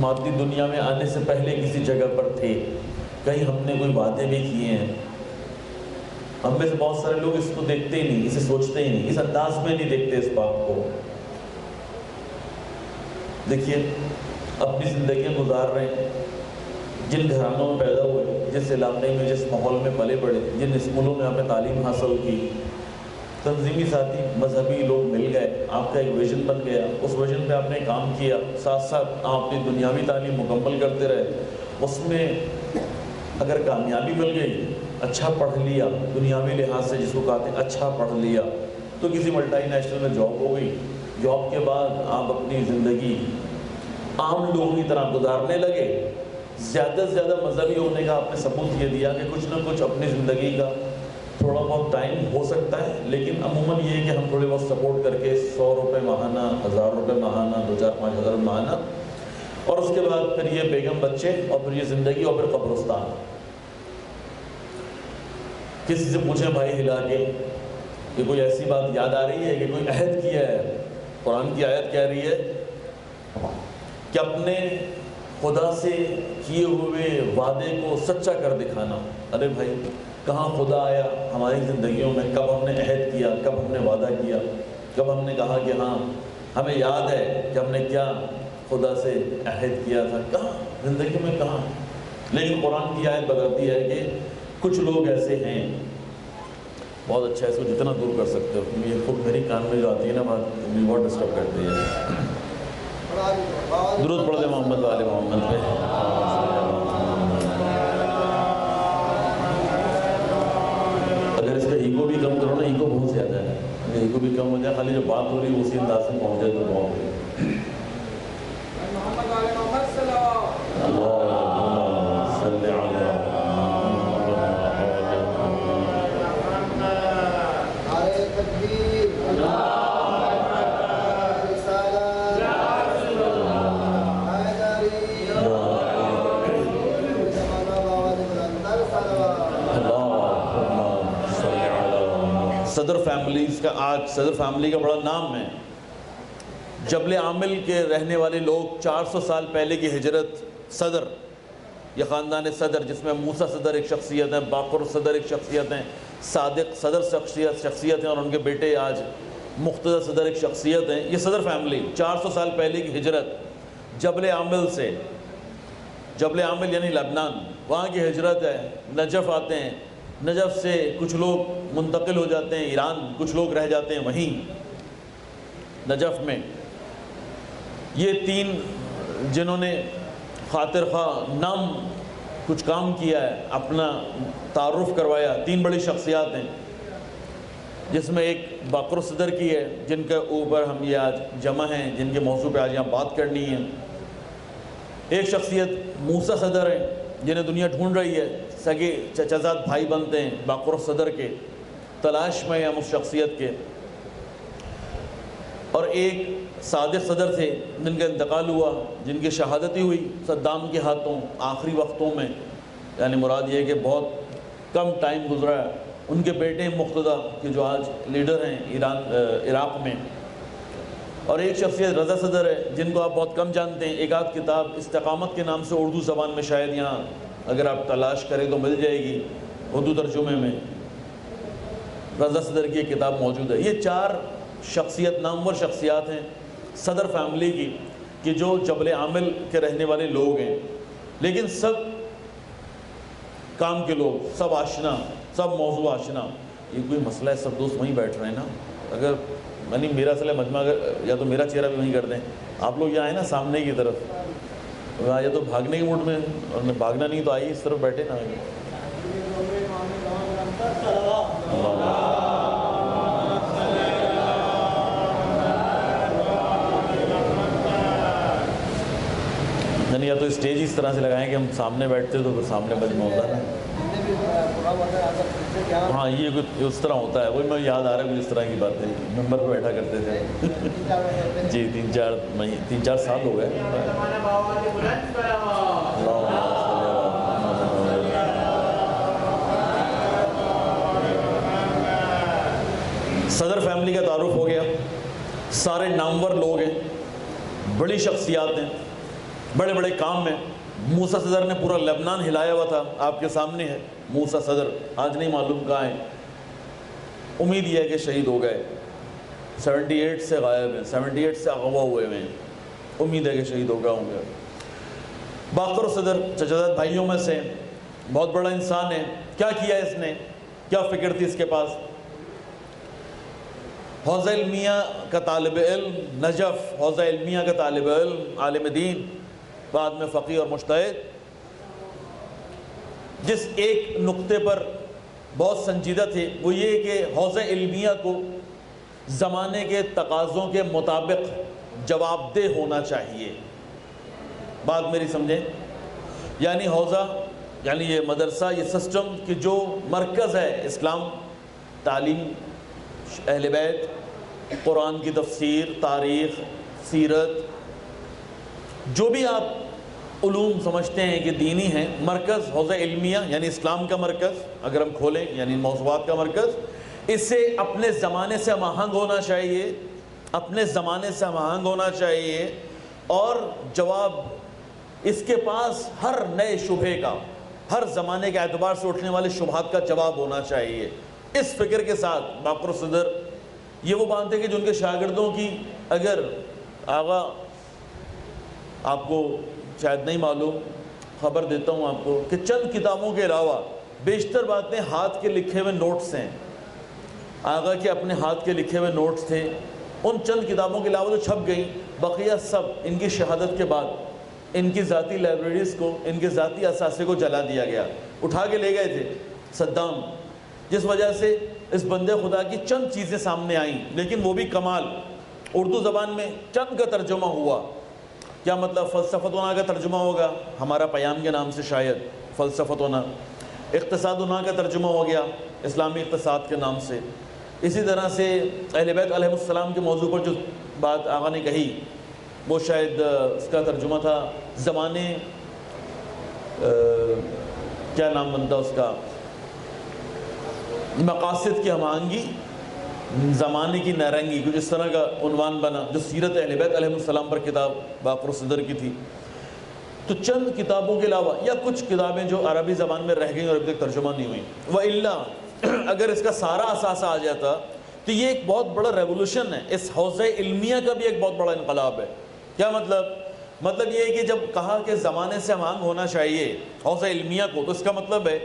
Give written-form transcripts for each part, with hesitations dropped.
مادی دنیا میں آنے سے پہلے کسی جگہ پر تھے، کہیں ہم نے کوئی وعدے بھی کیے ہیں؟ ہم میں سے بہت سارے لوگ اس کو دیکھتے ہی نہیں، اسے سوچتے ہی نہیں، اس انداز میں نہیں دیکھتے اس بات کو۔ دیکھیے اپنی زندگیاں گزار رہے ہیں، جن گھرانوں میں پیدا ہوئے، جس علاقے میں، جس ماحول میں پلے بڑھے، جن اسکولوں میں آپ نے تعلیم حاصل کی، تنظیمی ساتھی مذہبی لوگ مل گئے، آپ کا ایک ویژن بن گیا، اس ویژن پہ آپ نے کام کیا، ساتھ ساتھ آپ اپنی دنیاوی تعلیم مکمل کرتے رہے، اس میں اگر کامیابی مل گئی، اچھا پڑھ لیا، دنیاوی لحاظ سے جس کو کہتے ہیں اچھا پڑھ لیا، تو کسی ملٹی نیشنل میں جاب ہو گئی، جاب کے بعد آپ اپنی زندگی عام لوگوں کی طرح گزارنے لگے، زیادہ سے زیادہ مذہبی ہونے کا آپ نے ثبوت یہ دیا کہ کچھ نہ کچھ اپنی زندگی کا تھوڑا بہت ٹائم ہو سکتا ہے، لیکن عموماً یہ ہے کہ ہم تھوڑے بہت سپورٹ کر کے 100 روپے ماہانہ، 1000 روپے ماہانہ، 2000 5000 ماہانہ، اور اس کے بعد پھر یہ بیگم بچے، اور پھر یہ زندگی، اور پھر قبرستان۔ کسی سے پوچھیں بھائی ہلا کے کہ کوئی ایسی بات یاد آ رہی ہے کہ کوئی عہد کیا ہے؟ قرآن کی آیت کہہ رہی ہے کہ اپنے خدا سے کیے ہوئے وعدے کو سچا کر دکھانا۔ ارے بھائی کہاں خدا آیا ہماری زندگیوں میں؟ کب ہم نے عہد کیا؟ کب ہم نے وعدہ کیا؟ کب ہم نے کہا کہ ہاں ہمیں یاد ہے کہ ہم نے کیا خدا سے عہد کیا تھا؟ کہاں زندگی میں، کہاں؟ لیکن قرآن کی آیت بتاتی ہے کہ کچھ لوگ ایسے ہیں، بہت اچھا ہے، اس کو جتنا دور کر سکتے ہو، کیونکہ یہ خود میری کان میں جو آتی ہے نا بات، مجھے بہت ڈسٹرب کرتی ہے۔ درود پڑھ دے محمد والے محمد پہ۔ اگر اس کا ایگو بھی کم کرو نا، ایگو بہت زیادہ ہے، اگر ایگو بھی کم ہو جائے، خالی جو بات ہو رہی ہے اسی انداز سے پہنچ جائے تو بہت ہے۔ صدر فیملیز کا آج صدر فیملی کا بڑا نام ہے۔ جبل عامل کے رہنے والے لوگ 400 سال پہلے کی ہجرت، صدر، یہ خاندان صدر جس میں موسیٰ صدر ایک شخصیت ہے، باقر صدر ایک شخصیت ہیں، صادق صدر شخصیت ہیں، اور ان کے بیٹے آج مقتدی صدر ایک شخصیت ہیں۔ یہ صدر فیملی 400 سال پہلے کی ہجرت جبل عامل سے، جبل عامل یعنی لبنان، وہاں کی ہجرت ہے، نجف آتے ہیں، نجف سے کچھ لوگ منتقل ہو جاتے ہیں ایران، کچھ لوگ رہ جاتے ہیں وہیں نجف میں۔ یہ تین جنہوں نے خاطر خواہ نام کچھ کام کیا ہے، اپنا تعارف کروایا، تین بڑی شخصیات ہیں، جس میں ایک باقر صدر کی ہے، جن کے اوپر ہم یہ آج جمع ہیں، جن کے موضوع پہ آج یہاں بات کرنی ہے۔ ایک شخصیت موسیٰ صدر ہے، جنہیں دنیا ڈھونڈ رہی ہے، سگے چچازاد بھائی بنتے ہیں باقر صدر کے، تلاش میں ہم اس شخصیت کے۔ اور ایک صادق صدر تھے جن کا انتقال ہوا، جن کی شہادتی ہوئی صدام کے ہاتھوں آخری وقتوں میں، یعنی مراد یہ ہے کہ بہت کم ٹائم گزرا ہے۔ ان کے بیٹے مقتدی کہ جو آج لیڈر ہیں عراق میں۔ اور ایک شخصیت رضا صدر ہے، جن کو آپ بہت کم جانتے ہیں، ایک آدھ کتاب استقامت کے نام سے اردو زبان میں شاید یہاں اگر آپ تلاش کریں تو مل جائے گی اردو ترجمے میں، رضا صدر کی ایک کتاب موجود ہے۔ یہ چار شخصیت نامور شخصیات ہیں صدر فیملی کی، کہ جو جبل عامل کے رہنے والے لوگ ہیں، لیکن سب کام کے لوگ، سب آشنا، سب موضوع آشنا۔ یہ کوئی مسئلہ ہے، سب دوست وہیں بیٹھ رہے ہیں نا، اگر یعنی میرا اصل مجمع یا تو میرا چہرہ بھی وہیں کر دیں، آپ لوگ یہاں آئے نا سامنے کی طرف، یا تو بھاگنے کے موڈ میں، اور بھاگنا نہیں تو آئیے اس طرف بیٹھے نا۔ یعنی یا تو اسٹیج اس طرح سے لگائیں کہ ہم سامنے بیٹھتے تو پھر سامنے مجمع ہوتا ہے نا۔ ہاں یہ کچھ اس طرح ہوتا ہے، وہی میں یاد آ رہا ہے کچھ اس طرح کی باتیں، ممبر پہ بیٹھا کرتے تھے جی 3-4 سال ہو گئے۔ صدر فیملی کا تعارف ہو گیا، سارے نامور لوگ ہیں، بڑی شخصیات ہیں، بڑے بڑے کام میں موسیٰ صدر نے پورا لبنان ہلایا ہوا تھا، آپ کے سامنے ہے موسیٰ صدر، آج نہیں معلوم کہاں ہیں، امید یہ ہے کہ شہید ہو گئے، 78 سے غائب ہیں، 78 سے اغوا ہوئے ہیں، امید ہے کہ شہید ہو گئے ہوں گے۔ باقر صدر چچا بھائیوں میں سے بہت بڑا انسان ہے، کیا کیا اس نے، کیا فکر تھی اس کے پاس؟ حوزہ علمیہ کا طالب علم، نجف حوزہ علمیہ کا طالب علم، عالم دین، بعد میں فقیہ اور مجتہد، جس ایک نقطے پر بہت سنجیدہ تھے وہ یہ کہ حوزہ علمیہ کو زمانے کے تقاضوں کے مطابق جواب دہ ہونا چاہیے۔ بات میری سمجھیں، یعنی حوزہ یعنی یہ مدرسہ، یہ سسٹم کہ جو مرکز ہے اسلام، تعلیم، اہل بیت، قرآن کی تفسیر، تاریخ، سیرت، جو بھی آپ علوم سمجھتے ہیں کہ دینی ہیں، مرکز حوزہ علمیہ یعنی اسلام کا مرکز اگر ہم کھولیں، یعنی موضوعات کا مرکز، اسے اپنے زمانے سے ہم آہنگ ہونا چاہیے، اپنے زمانے سے ہم آہنگ ہونا چاہیے، اور جواب اس کے پاس ہر نئے شبہے کا، ہر زمانے کے اعتبار سے اٹھنے والے شبہات کا جواب ہونا چاہیے۔ اس فکر کے ساتھ باقر صدر یہ وہ مانتے کہ جو ان کے شاگردوں کی، اگر آغا آپ کو شاید نہیں معلوم، خبر دیتا ہوں آپ کو کہ چند کتابوں کے علاوہ بیشتر باتیں ہاتھ کے لکھے ہوئے نوٹس ہیں، آغا کے اپنے ہاتھ کے لکھے ہوئے نوٹس تھے، ان چند کتابوں کے علاوہ جو چھپ گئیں، بقیہ سب ان کی شہادت کے بعد ان کی ذاتی لائبریریز کو، ان کے ذاتی اثاثے کو جلا دیا گیا، اٹھا کے لے گئے تھے صدام، جس وجہ سے اس بندے خدا کی چند چیزیں سامنے آئیں، لیکن وہ بھی کمال، اردو زبان میں چند کا ترجمہ ہوا۔ کیا مطلب؟ فلسفتنا کا ترجمہ ہوگا ہمارا پیام کے نام سے، شاید فلسفتنا، اقتصادنا کا ترجمہ ہو گیا اسلامی اقتصاد کے نام سے، اسی طرح سے اہل بیت علیہ السلام کے موضوع پر جو بات آقا نے کہی وہ شاید اس کا ترجمہ تھا زمانے، کیا نام بنتا اس کا، مقاصد کی ہم آہنگی، زمانے کی نارنگی، کچھ اس طرح کا عنوان بنا، جو سیرت اہل بیت علیہ السلام پر کتاب باقر صدر کی تھی۔ تو چند کتابوں کے علاوہ یا کچھ کتابیں جو عربی زبان میں رہ گئیں اور ابھی تک ترجمہ نہیں ہوئیں، وَإِلَّا اگر اس کا سارا اثاثہ آ جاتا تو یہ ایک بہت بڑا ریولوشن ہے، اس حوزہ علمیہ کا بھی ایک بہت بڑا انقلاب ہے۔ کیا مطلب؟ مطلب یہ ہے کہ جب کہا کہ زمانے سے ہم ہونا چاہیے حوزہ علمیہ کو، تو اس کا مطلب ہے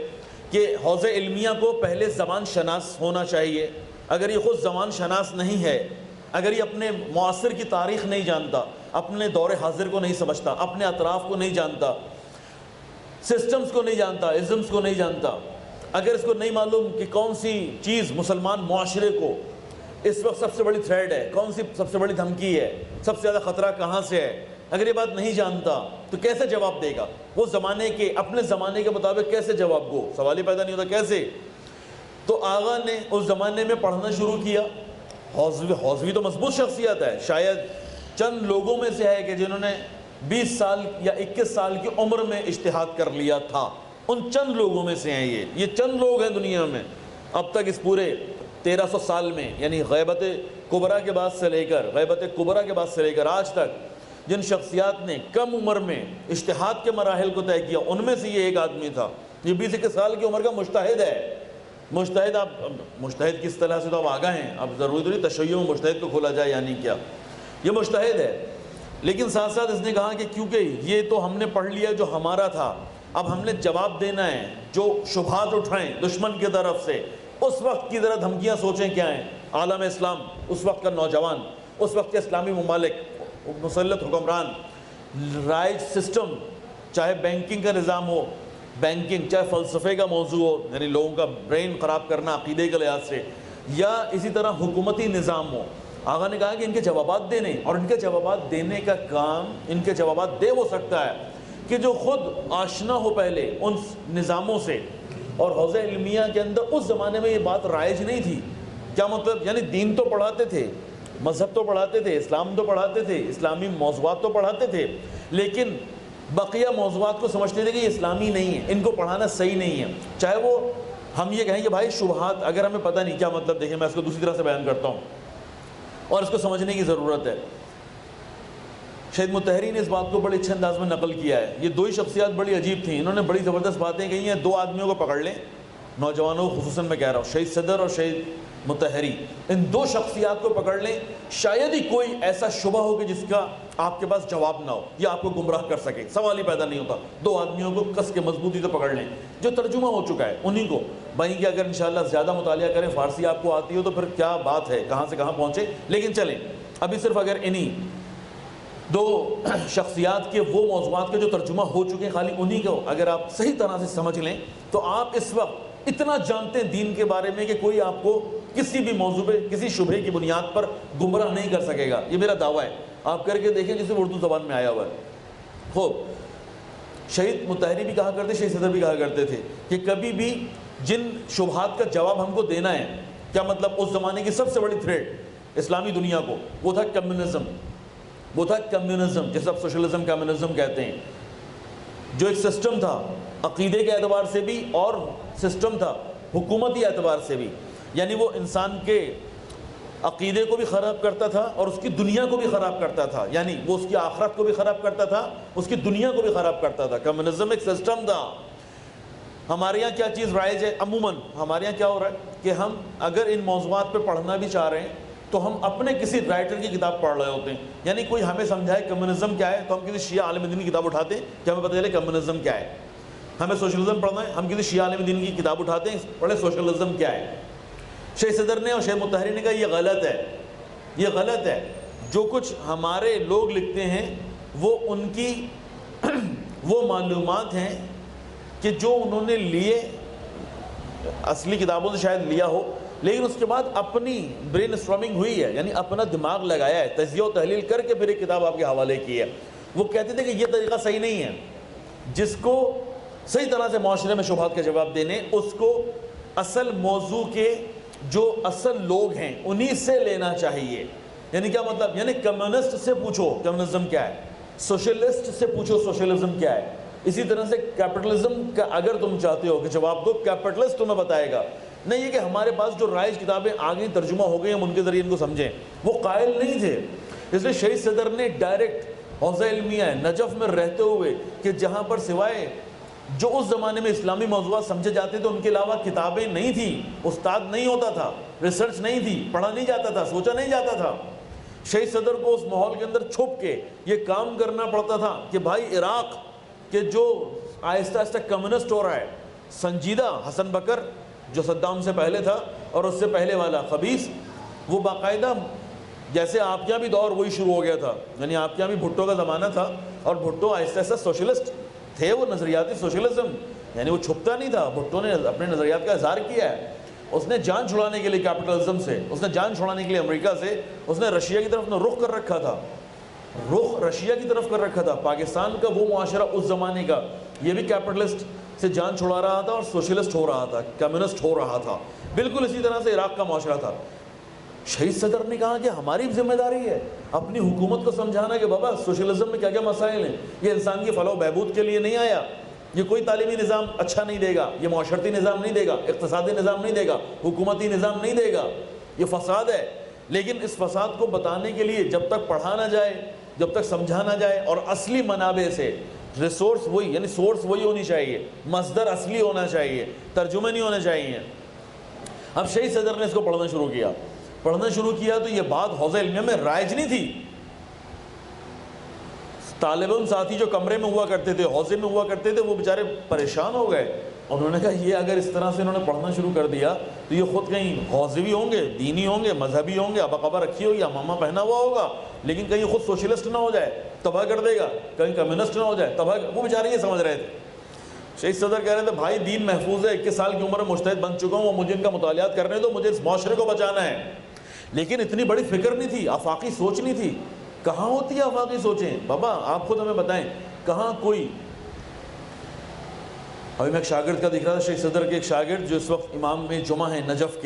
کہ حوزہ علمیہ کو پہلے زمان شناس ہونا چاہیے۔ اگر یہ خود زمان شناس نہیں ہے، اگر یہ اپنے معاصر کی تاریخ نہیں جانتا، اپنے دور حاضر کو نہیں سمجھتا، اپنے اطراف کو نہیں جانتا، سسٹمز کو نہیں جانتا، ازمز کو نہیں جانتا، اگر اس کو نہیں معلوم کہ کون سی چیز مسلمان معاشرے کو اس وقت سب سے بڑی تھریٹ ہے، کون سی سب سے بڑی دھمکی ہے، سب سے زیادہ خطرہ کہاں سے ہے، اگر یہ بات نہیں جانتا تو کیسے جواب دے گا؟ وہ زمانے کے، اپنے زمانے کے مطابق کیسے جواب گو؟ سوال ہی پیدا نہیں ہوتا کیسے؟ تو آغا نے اس زمانے میں پڑھنا شروع کیا۔ حوزوی تو مضبوط شخصیت ہے، شاید چند لوگوں میں سے ہے کہ جنہوں نے 20 سال یا 21 سال کی عمر میں اجتہاد کر لیا تھا، ان چند لوگوں میں سے ہیں یہ چند لوگ ہیں دنیا میں اب تک اس پورے 1300 سال میں، یعنی غیبت کبریٰ کے بعد سے لے کر آج تک جن شخصیات نے کم عمر میں اجتہاد کے مراحل کو طے کیا، ان میں سے یہ ایک آدمی تھا۔ یہ 20-21 سال کی عمر کا مجتہد ہے۔ مجتہد، آپ مجتہد کس طرح سے تو آپ آگاہ ہیں، اب ضروری تو نہیں تشیع میں مجتہد کو کھولا جائے، یعنی کیا، یہ مجتہد ہے، لیکن ساتھ ساتھ اس نے کہا کہ کیونکہ یہ تو ہم نے پڑھ لیا جو ہمارا تھا، اب ہم نے جواب دینا ہے، جو شبہات اٹھائیں دشمن کی طرف سے، اس وقت کی ذرا دھمکیاں سوچیں کیا ہیں۔ عالم اسلام، اس وقت کا نوجوان، اس وقت کے اسلامی ممالک، مسلط حکمران، رائج سسٹم، چاہے بینکنگ کا نظام ہو، بینکنگ چاہے فلسفے کا موضوع ہو، یعنی لوگوں کا برین خراب کرنا عقیدے کے لحاظ سے، یا اسی طرح حکومتی نظام ہو، آقا نے کہا کہ ان کے جوابات دینے، اور ان کے جوابات دینے کا کام ان کے جوابات دے وہ سکتا ہے کہ جو خود آشنا ہو پہلے ان نظاموں سے۔ اور حوزہ علمیہ کے اندر اس زمانے میں یہ بات رائج نہیں تھی۔ کیا مطلب؟ یعنی دین تو پڑھاتے تھے، مذہب تو پڑھاتے تھے، اسلام تو پڑھاتے تھے، اسلامی موضوعات تو پڑھاتے تھے، لیکن بقیہ موضوعات کو سمجھتے تھے کہ یہ اسلامی نہیں ہے، ان کو پڑھانا صحیح نہیں ہے۔ چاہے وہ ہم یہ کہیں کہ بھائی شبہات، اگر ہمیں پتہ نہیں کیا مطلب، دیکھیں میں اس کو دوسری طرح سے بیان کرتا ہوں اور اس کو سمجھنے کی ضرورت ہے۔ شہید مطہری نے اس بات کو بڑے اچھے انداز میں نقل کیا ہے. یہ دو ہی شخصیات بڑی عجیب تھیں, انہوں نے بڑی زبردست باتیں کہی ہیں. دو آدمیوں کو پکڑ لیں, نوجوانوں کو خصوصاً میں کہہ رہا ہوں, شہید صدر اور شہید مطہری, ان دو شخصیات کو پکڑ لیں, شاید ہی کوئی ایسا شبہ ہو کہ جس کا آپ کے پاس جواب نہ ہو یا آپ کو گمراہ کر سکے, سوال ہی پیدا نہیں ہوتا. دو آدمیوں کو کس کے مضبوطی سے پکڑ لیں, جو ترجمہ ہو چکا ہے انہی کو. بھائی کہ اگر انشاءاللہ زیادہ مطالعہ کریں, فارسی آپ کو آتی ہو تو پھر کیا بات ہے, کہاں سے کہاں پہنچے. لیکن چلیں, ابھی صرف اگر انہی دو شخصیات کے وہ موضوعات کے جو ترجمہ ہو چکے ہیں, خالی انہی کو اگر آپ صحیح طرح سے سمجھ لیں تو آپ اس وقت اتنا جانتے ہیں دین کے بارے میں کہ کوئی آپ کو کسی بھی موضوع پہ کسی شبہے کی بنیاد پر گمراہ نہیں کر سکے گا. یہ میرا دعویٰ ہے, آپ کر کے دیکھیں جسے اردو زبان میں آیا ہوا ہے. خوب, شہید مطہری بھی کہا کرتے, شہید صدر بھی کہا کرتے تھے کہ کبھی بھی جن شبہات کا جواب ہم کو دینا ہے, کیا مطلب اس زمانے کی سب سے بڑی تھریٹ اسلامی دنیا کو وہ تھا کمیونزم. وہ تھا کمیونزم, جیسے آپ سوشلزم کمیونزم کہتے ہیں, جو ایک سسٹم تھا عقیدے کے اعتبار سے بھی اور سسٹم تھا حکومتی اعتبار سے بھی. یعنی وہ انسان کے عقیدے کو بھی خراب کرتا تھا اور اس کی دنیا کو بھی خراب کرتا تھا. یعنی وہ اس کی آخرت کو بھی خراب کرتا تھا, اس کی دنیا کو بھی خراب کرتا تھا. کمیونزم ایک سسٹم تھا. ہمارے یہاں کیا چیز رائج ہے عموماً, ہمارے یہاں کیا ہو رہا ہے کہ ہم اگر ان موضوعات پہ پڑھنا بھی چاہ رہے ہیں تو ہم اپنے کسی رائٹر کی کتاب پڑھ رہے ہوتے ہیں. یعنی کوئی ہمیں سمجھائے کمیونزم کیا ہے تو ہم کسی شیعہ عالم دین کی کتاب اٹھاتے ہیں کہ ہمیں پتہ چلے کمیونزم کیا ہے. ہمیں سوشلزم پڑھنا ہے, ہم کسی شیعہ عالم دین کی کتاب اٹھاتے ہیں, پڑھے سوشلزم کیا ہے. شہید صدر نے اور شہید مطہری نے کہا یہ غلط ہے, یہ غلط ہے. جو کچھ ہمارے لوگ لکھتے ہیں وہ ان کی وہ معلومات ہیں کہ جو انہوں نے لیے اصلی کتابوں سے شاید لیا ہو, لیکن اس کے بعد اپنی برین اسٹارمنگ ہوئی ہے, یعنی اپنا دماغ لگایا ہے, تجزیہ و تحلیل کر کے پھر ایک کتاب آپ کے حوالے کی ہے. وہ کہتے تھے کہ یہ طریقہ صحیح نہیں ہے. جس کو صحیح طرح سے معاشرے میں شبہات کے جواب دینے, اس کو اصل موضوع کے جو اصل لوگ ہیں انہی سے لینا چاہیے. یعنی کیا مطلب, یعنی کمیونسٹ سے پوچھو کمیونزم کیا ہے, سوشلسٹ سے پوچھو سوشلزم کیا ہے. اسی طرح سے کیپٹلزم کا اگر تم چاہتے ہو کہ جواب دو, کیپٹلسٹ تمہیں بتائے گا. نہیں یہ کہ ہمارے پاس جو رائج کتابیں آگے ترجمہ ہو گئی ہم ان کے ذریعے ان کو سمجھیں, وہ قائل نہیں تھے. اس لیے شہید صدر نے ڈائریکٹ حوزہ علمیہ نجف میں رہتے ہوئے کہ جہاں پر سوائے جو اس زمانے میں اسلامی موضوعات سمجھے جاتے تھے ان کے علاوہ کتابیں نہیں تھیں, استاد نہیں ہوتا تھا, ریسرچ نہیں تھی, پڑھا نہیں جاتا تھا, سوچا نہیں جاتا تھا. شہید صدر کو اس ماحول کے اندر چھپ کے یہ کام کرنا پڑتا تھا کہ بھائی عراق کہ جو آہستہ آہستہ کمیونسٹ ہو رہا ہے, سنجیدہ حسن بکر جو صدام سے پہلے تھا اور اس سے پہلے والا خبیث, وہ باقاعدہ جیسے آپ کے یہاں بھی دور وہی شروع ہو گیا تھا. یعنی آپ کے یہاں بھی بھٹو کا زمانہ تھا اور بھٹو آہستہ آہستہ سوشلسٹ تھے, وہ نظریاتی سوشلزم, یعنی وہ چھپتا نہیں تھا. بھٹو نے اپنے نظریات کا اظہار کیا ہے. اس نے جان چھڑانے کے لیے کیپٹلزم سے, اس نے جان چھڑانے کے لیے امریکہ سے, اس نے رشیا کی طرف رخ کر رکھا تھا, رخ رشیا کی طرف کر رکھا تھا. پاکستان کا وہ معاشرہ اس زمانے کا یہ بھی کیپٹلسٹ سے جان چھڑا رہا تھا اور سوشلسٹ ہو رہا تھا, کمیونسٹ ہو رہا تھا. بالکل اسی طرح سے عراق کا معاشرہ تھا. شہید صدر نے کہا کہ ہماری ذمہ داری ہے اپنی حکومت کو سمجھانا کہ بابا سوشلزم میں کیا کیا مسائل ہیں, یہ انسان کی فلاح و بہبود کے لیے نہیں آیا, یہ کوئی تعلیمی نظام اچھا نہیں دے گا, یہ معاشرتی نظام نہیں دے گا, اقتصادی نظام نہیں دے گا, حکومتی نظام نہیں دے گا, یہ فساد ہے. لیکن اس فساد کو بتانے کے لیے جب تک پڑھا نہ جائے, جب تک سمجھا نہ جائے اور اصلی منابع سے, ریسورس وہی یعنی سورس وہی ہونی چاہیے, مصدر اصلی ہونا چاہیے, ترجمے نہیں ہونے چاہیے. اب شہید صدر نے اس کو پڑھنا شروع کیا تو یہ بات حوزہ علمیہ میں رائج نہیں تھی. طالب علم ساتھی جو کمرے میں ہوا کرتے تھے, حوزے میں ہوا کرتے تھے, وہ بیچارے پریشان ہو گئے. انہوں نے کہا یہ اگر اس طرح سے انہوں نے پڑھنا شروع کر دیا تو یہ خود کہیں حوزوی ہوں گے, دینی ہوں گے, مذہبی ہوں گے, ابا رکھی ہوگی, امامہ پہنا ہوا ہوگا, لیکن کہیں خود سوشلسٹ نہ ہو جائے تباہ کر دے گا, کہیں کمیونسٹ نہ ہو جائے تباہ. وہ بیچارے یہ سمجھ رہے تھے. شہید صدر کہہ رہے تھے بھائی دین محفوظ ہے, 21 سال کی عمر میں مجتہد بن چکا ہوں, مجھے ان کا مطالعات کرنے دو, مجھے اس معاشرے کو بچانا ہے. لیکن اتنی بڑی فکر نہیں تھی, آفاقی سوچ نہیں تھی. کہاں ہوتی ہے آفاقی سوچیں بابا, آپ خود ہمیں بتائیں کہاں کوئی. ابھی میں ایک شاگرد کا دکھ رہا تھا, شیخ صدر کے ایک شاگرد جو اس وقت امام جمعہ ہیں نجف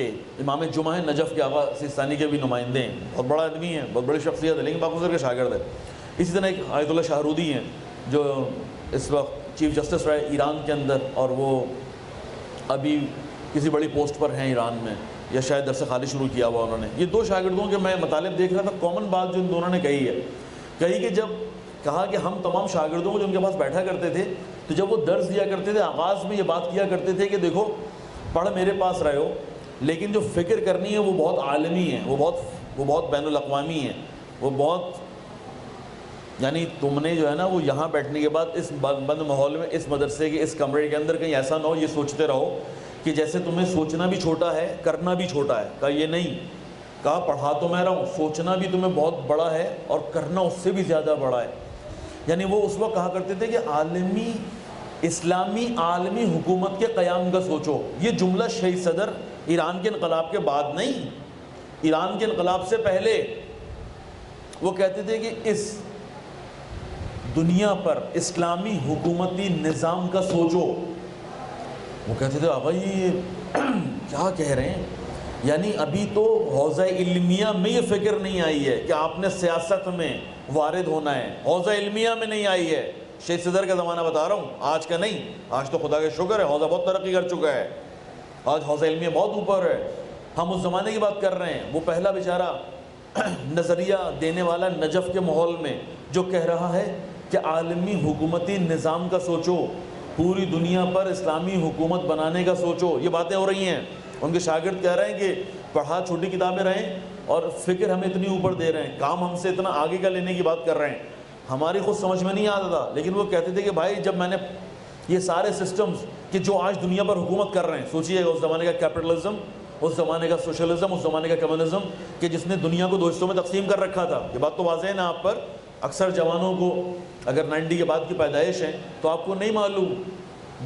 کے آغا سیستانی کے بھی نمائندے ہیں, بہت بڑا آدمی ہے, بہت بڑی شخصیت ہے, لیکن باقی صدر کے شاگرد ہے. اسی طرح ایک آیت اللہ شاہرودی ہیں جو اس وقت چیف جسٹس رہے ایران کے اندر, اور وہ ابھی کسی بڑی پوسٹ پر ہیں ایران میں, یا شاید درس خالی شروع کیا ہوا انہوں نے. یہ دو شاگردوں کے میں مطالب دیکھ رہا تھا, کامن بات جو ان دونوں نے کہی ہے, کہی کہ جب کہا کہ ہم تمام شاگردوں کو جو ان کے پاس بیٹھا کرتے تھے تو جب وہ درس دیا کرتے تھے آغاز میں یہ بات کیا کرتے تھے کہ دیکھو پڑھ میرے پاس رہے ہو لیکن جو فکر کرنی ہے وہ بہت عالمی ہے، وہ بہت بین الاقوامی ہے، وہ بہت یعنی تم نے جو ہے نا وہ یہاں بیٹھنے کے بعد اس بند ماحول میں اس مدرسے کے اس کمرے کے اندر کہیں ایسا نہ ہو یہ سوچتے رہو کہ جیسے تمہیں سوچنا بھی چھوٹا ہے کرنا بھی چھوٹا ہے۔ کہا یہ نہیں، کہا پڑھا تو میں رہا ہوں، سوچنا بھی تمہیں بہت بڑا ہے اور کرنا اس سے بھی زیادہ بڑا ہے۔ یعنی وہ اس وقت کہا کرتے تھے کہ اسلامی عالمی حکومت کے قیام کا سوچو۔ یہ جملہ شہید صدر ایران کے انقلاب کے بعد نہیں، ایران کے انقلاب سے پہلے وہ کہتے تھے کہ اس دنیا پر اسلامی حکومتی نظام کا سوچو۔ وہ کہتے تھے آقا یہ کیا کہہ رہے ہیں، یعنی ابھی تو حوزہ علمیہ میں یہ فکر نہیں آئی ہے کہ آپ نے سیاست میں وارد ہونا ہے، حوزہ علمیہ میں نہیں آئی ہے۔ شہید صدر کا زمانہ بتا رہا ہوں، آج کا نہیں، آج تو خدا کا شکر ہے حوزہ بہت ترقی کر چکا ہے، آج حوزہ علمیہ بہت اوپر ہے۔ ہم اس زمانے کی بات کر رہے ہیں، وہ پہلا بیچارہ نظریہ دینے والا نجف کے ماحول میں جو کہہ رہا ہے کہ عالمی حکومتی نظام کا سوچو، پوری دنیا پر اسلامی حکومت بنانے کا سوچو، یہ باتیں ہو رہی ہیں۔ ان کے شاگرد کہہ رہے ہیں کہ پڑھا چھوٹی کتابیں رہیں اور فکر ہمیں اتنی اوپر دے رہے ہیں، کام ہم سے اتنا آگے کا لینے کی بات کر رہے ہیں۔ ہماری خود سمجھ میں نہیں آتا تھا، لیکن وہ کہتے تھے کہ بھائی جب میں نے یہ سارے سسٹمز کہ جو آج دنیا پر حکومت کر رہے ہیں، سوچئے اس زمانے کا کیپٹلزم، اس زمانے کا سوشلزم، اس زمانے کا کمیونزم کہ جس نے دنیا کو دو حصوں میں تقسیم کر رکھا تھا۔ یہ بات تو واضح ہے نا آپ پر، اکثر جوانوں کو اگر 90 کے بعد کی پیدائش ہے تو آپ کو نہیں معلوم،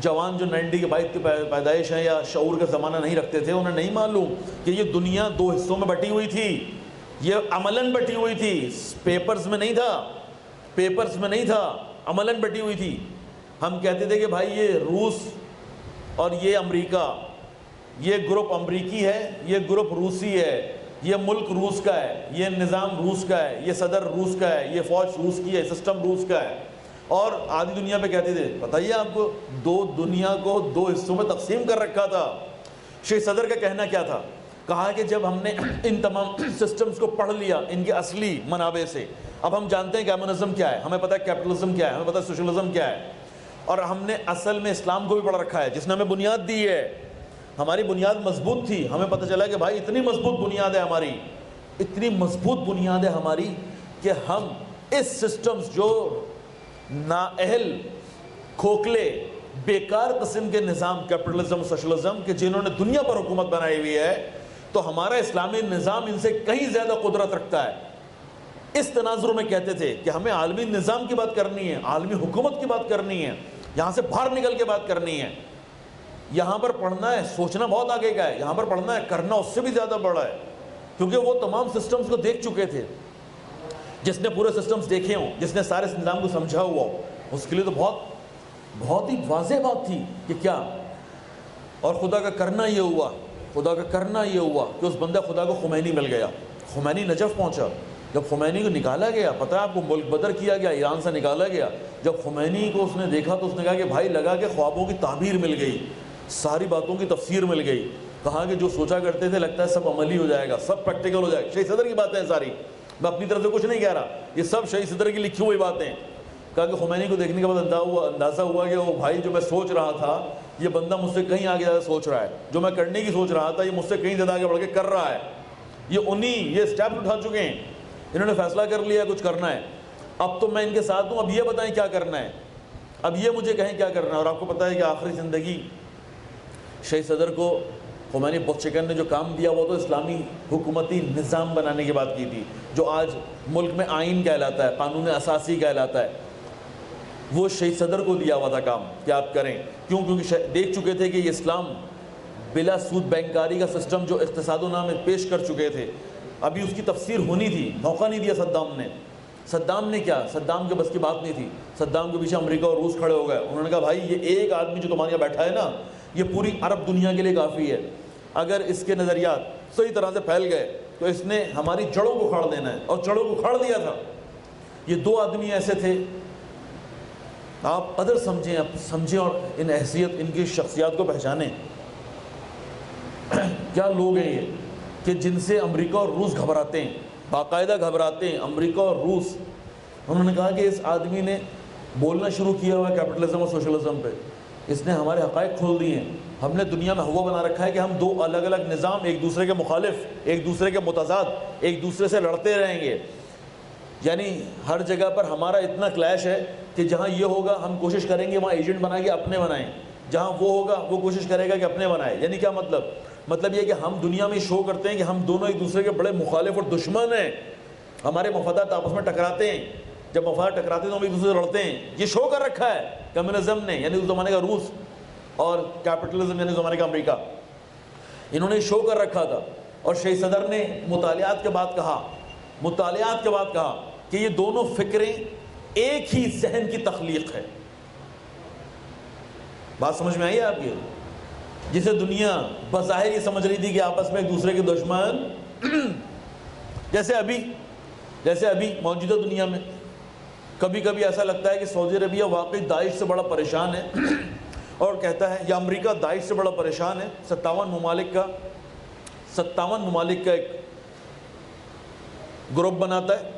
جوان جو 90 کے بعد کی پیدائش ہیں یا شعور کا زمانہ نہیں رکھتے تھے انہیں نہیں معلوم کہ یہ دنیا دو حصوں میں بٹی ہوئی تھی، یہ عملاً بٹی ہوئی تھی، پیپرز میں نہیں تھا، عملاً بٹی ہوئی تھی۔ ہم کہتے تھے کہ بھائی یہ روس اور یہ امریکہ، یہ گروپ امریکی ہے، یہ گروپ روسی ہے، یہ ملک روس کا ہے، یہ نظام روس کا ہے، یہ صدر روس کا ہے، یہ فوج روس کی ہے، سسٹم روس کا ہے۔ اور آدھی دنیا پہ کہتے تھے، بتائیے آپ کو دو دنیا کو دو حصوں میں تقسیم کر رکھا تھا۔ شیخ صدر کا کہنا کیا تھا؟ کہا کہ جب ہم نے ان تمام سسٹمز کو پڑھ لیا ان کے اصلی منابع سے، اب ہم جانتے ہیں کمیونزم کیا ہے، ہمیں پتہ ہے کیپٹلزم کیا ہے، ہمیں پتہ ہے سوشلزم کیا ہے، اور ہم نے اصل میں اسلام کو بھی پڑھ رکھا ہے جس نے ہمیں بنیاد دی ہے۔ ہماری بنیاد مضبوط تھی، ہمیں پتہ چلا کہ بھائی اتنی مضبوط بنیاد ہے ہماری، اتنی مضبوط بنیاد ہے ہماری کہ ہم اس سسٹمز جو نااہل، کھوکھلے، بیکار قسم کے نظام کیپٹلزم، سوشلزم کہ جنہوں نے دنیا پر حکومت بنائی ہوئی ہے، تو ہمارا اسلامی نظام ان سے کہیں زیادہ قدرت رکھتا ہے۔ اس تناظر میں کہتے تھے کہ ہمیں عالمی نظام کی بات کرنی ہے، عالمی حکومت کی بات کرنی ہے، یہاں سے باہر نکل کے بات کرنی ہے۔ یہاں پر پڑھنا ہے، سوچنا بہت آگے کا ہے، یہاں پر پڑھنا ہے، کرنا اس سے بھی زیادہ بڑا ہے، کیونکہ وہ تمام سسٹمز کو دیکھ چکے تھے۔ جس نے پورے سسٹمز دیکھے ہوں، جس نے سارے نظام کو سمجھا ہوا ہو، اس کے لیے تو بہت ہی واضح بات تھی کہ کیا۔ اور خدا کا کرنا یہ ہوا کہ اس بندہ خدا کو خمینی مل گیا، خمینی نجف پہنچا۔ جب خمینی کو نکالا گیا، پتہ ہے آپ کو ملک بدر کیا گیا، ایران سے نکالا گیا، جب خمینی کو اس نے دیکھا تو اس نے کہا کہ بھائی لگا کہ خوابوں کی تعبیر مل گئی، ساری باتوں کی تفسیر مل گئی۔ کہا کہ جو سوچا کرتے تھے لگتا ہے سب عملی ہو جائے گا، سب پریکٹیکل ہو جائے گا۔ شہید صدر کی باتیں ہیں ساری، میں اپنی طرف سے کچھ نہیں کہہ رہا، یہ سب شہید صدر کی لکھی ہوئی باتیں ہیں۔ کہا کہ خمینی کو دیکھنے کے بعد اندازہ ہوا کہ وہ بھائی جو میں سوچ رہا تھا یہ بندہ مجھ سے کہیں آگے زیادہ سوچ رہا ہے، جو میں کرنے کی سوچ رہا تھا یہ مجھ سے کہیں زیادہ آگے بڑھ کے کر رہا ہے، یہ اسٹیپ اٹھا چکے ہیں، انہوں نے فیصلہ کر لیا کچھ کرنا ہے، اب تو میں ان کے ساتھ ہوں، اب یہ بتائیں کیا کرنا ہے، اب یہ مجھے کہیں کیا کرنا ہے۔ اور آپ کو پتہ ہے کہ آخری زندگی شہید صدر کو خمینی بخشکن نے جو کام دیا وہ تو اسلامی حکومتی نظام بنانے کی بات کی تھی، جو آج ملک میں آئین کہلاتا ہے، قانون اساسی کہلاتا ہے، وہ شہید صدر کو دیا ہوا تھا کام کہ آپ کریں۔ کیونکہ دیکھ چکے تھے کہ یہ اسلام بلا سود بینکاری کا سسٹم جو اقتصاد و نام میں پیش کر چکے تھے، ابھی اس کی تفسیر ہونی تھی، موقع نہیں دیا صدام نے کیا، صدام کے بس کی بات نہیں تھی، صدام کے پیچھے امریکہ اور روس کھڑے ہو گئے، انہوں نے کہا بھائی یہ ایک آدمی جو تمہارے یہاں بیٹھا ہے نا یہ پوری عرب دنیا کے لیے کافی ہے، اگر اس کے نظریات صحیح طرح سے پھیل گئے تو اس نے ہماری جڑوں کو کھاڑ دینا ہے، اور جڑوں کو کھاڑ دیا تھا۔ یہ دو آدمی ایسے تھے، آپ قدر سمجھیں اور ان حیثیت ان کی شخصیات کو پہچانیں۔ کیا لوگ ہیں یہ کہ جن سے امریکہ اور روس گھبراتے ہیں، باقاعدہ گھبراتے ہیں۔ امریکہ اور روس انہوں نے کہا کہ اس آدمی نے بولنا شروع کیا ہوا ہے کیپٹلزم اور سوشلزم پہ، اس نے ہمارے حقائق کھول دیے ہیں، ہم نے دنیا میں ہوا بنا رکھا ہے کہ ہم دو الگ الگ نظام ایک دوسرے کے مخالف، ایک دوسرے کے متضاد، ایک دوسرے سے لڑتے رہیں گے، یعنی ہر جگہ پر ہمارا اتنا کلیش ہے کہ جہاں یہ ہوگا ہم کوشش کریں گے وہاں ایجنٹ بنا کے اپنے بنائیں، جہاں وہ ہوگا وہ کوشش کرے گا کہ اپنے بنائے۔ یعنی کیا مطلب یہ کہ ہم دنیا میں شو کرتے ہیں کہ ہم دونوں ایک دوسرے کے بڑے مخالف اور دشمن ہیں، ہمارے مفادات آپس میں ٹکراتے ہیں، جب مفاد ٹکراتے ہیں تو ہم ایک دوسرے سے لڑتے ہیں، یہ شو کر رکھا ہے کمیونزم نے، یعنی اس زمانے کا روس، اور کیپٹلزم یعنی اس زمانے کا امریکہ، انہوں نے شو کر رکھا تھا۔ اور شہید صدر نے مطالعات کے بعد کہا کہ یہ دونوں فکریں ایک ہی ذہن کی تخلیق ہے۔ بات سمجھ میں آئی ہے آپ کی؟ جسے دنیا بظاہر یہ سمجھ رہی تھی کہ آپس میں ایک دوسرے کے دشمن، جیسے ابھی موجودہ دنیا میں کبھی کبھی ایسا لگتا ہے کہ سعودی عربیہ واقعی داعش سے بڑا پریشان ہے، اور کہتا ہے یا امریکہ داعش سے بڑا پریشان ہے، 57 ممالک کا ایک گروپ بناتا ہے،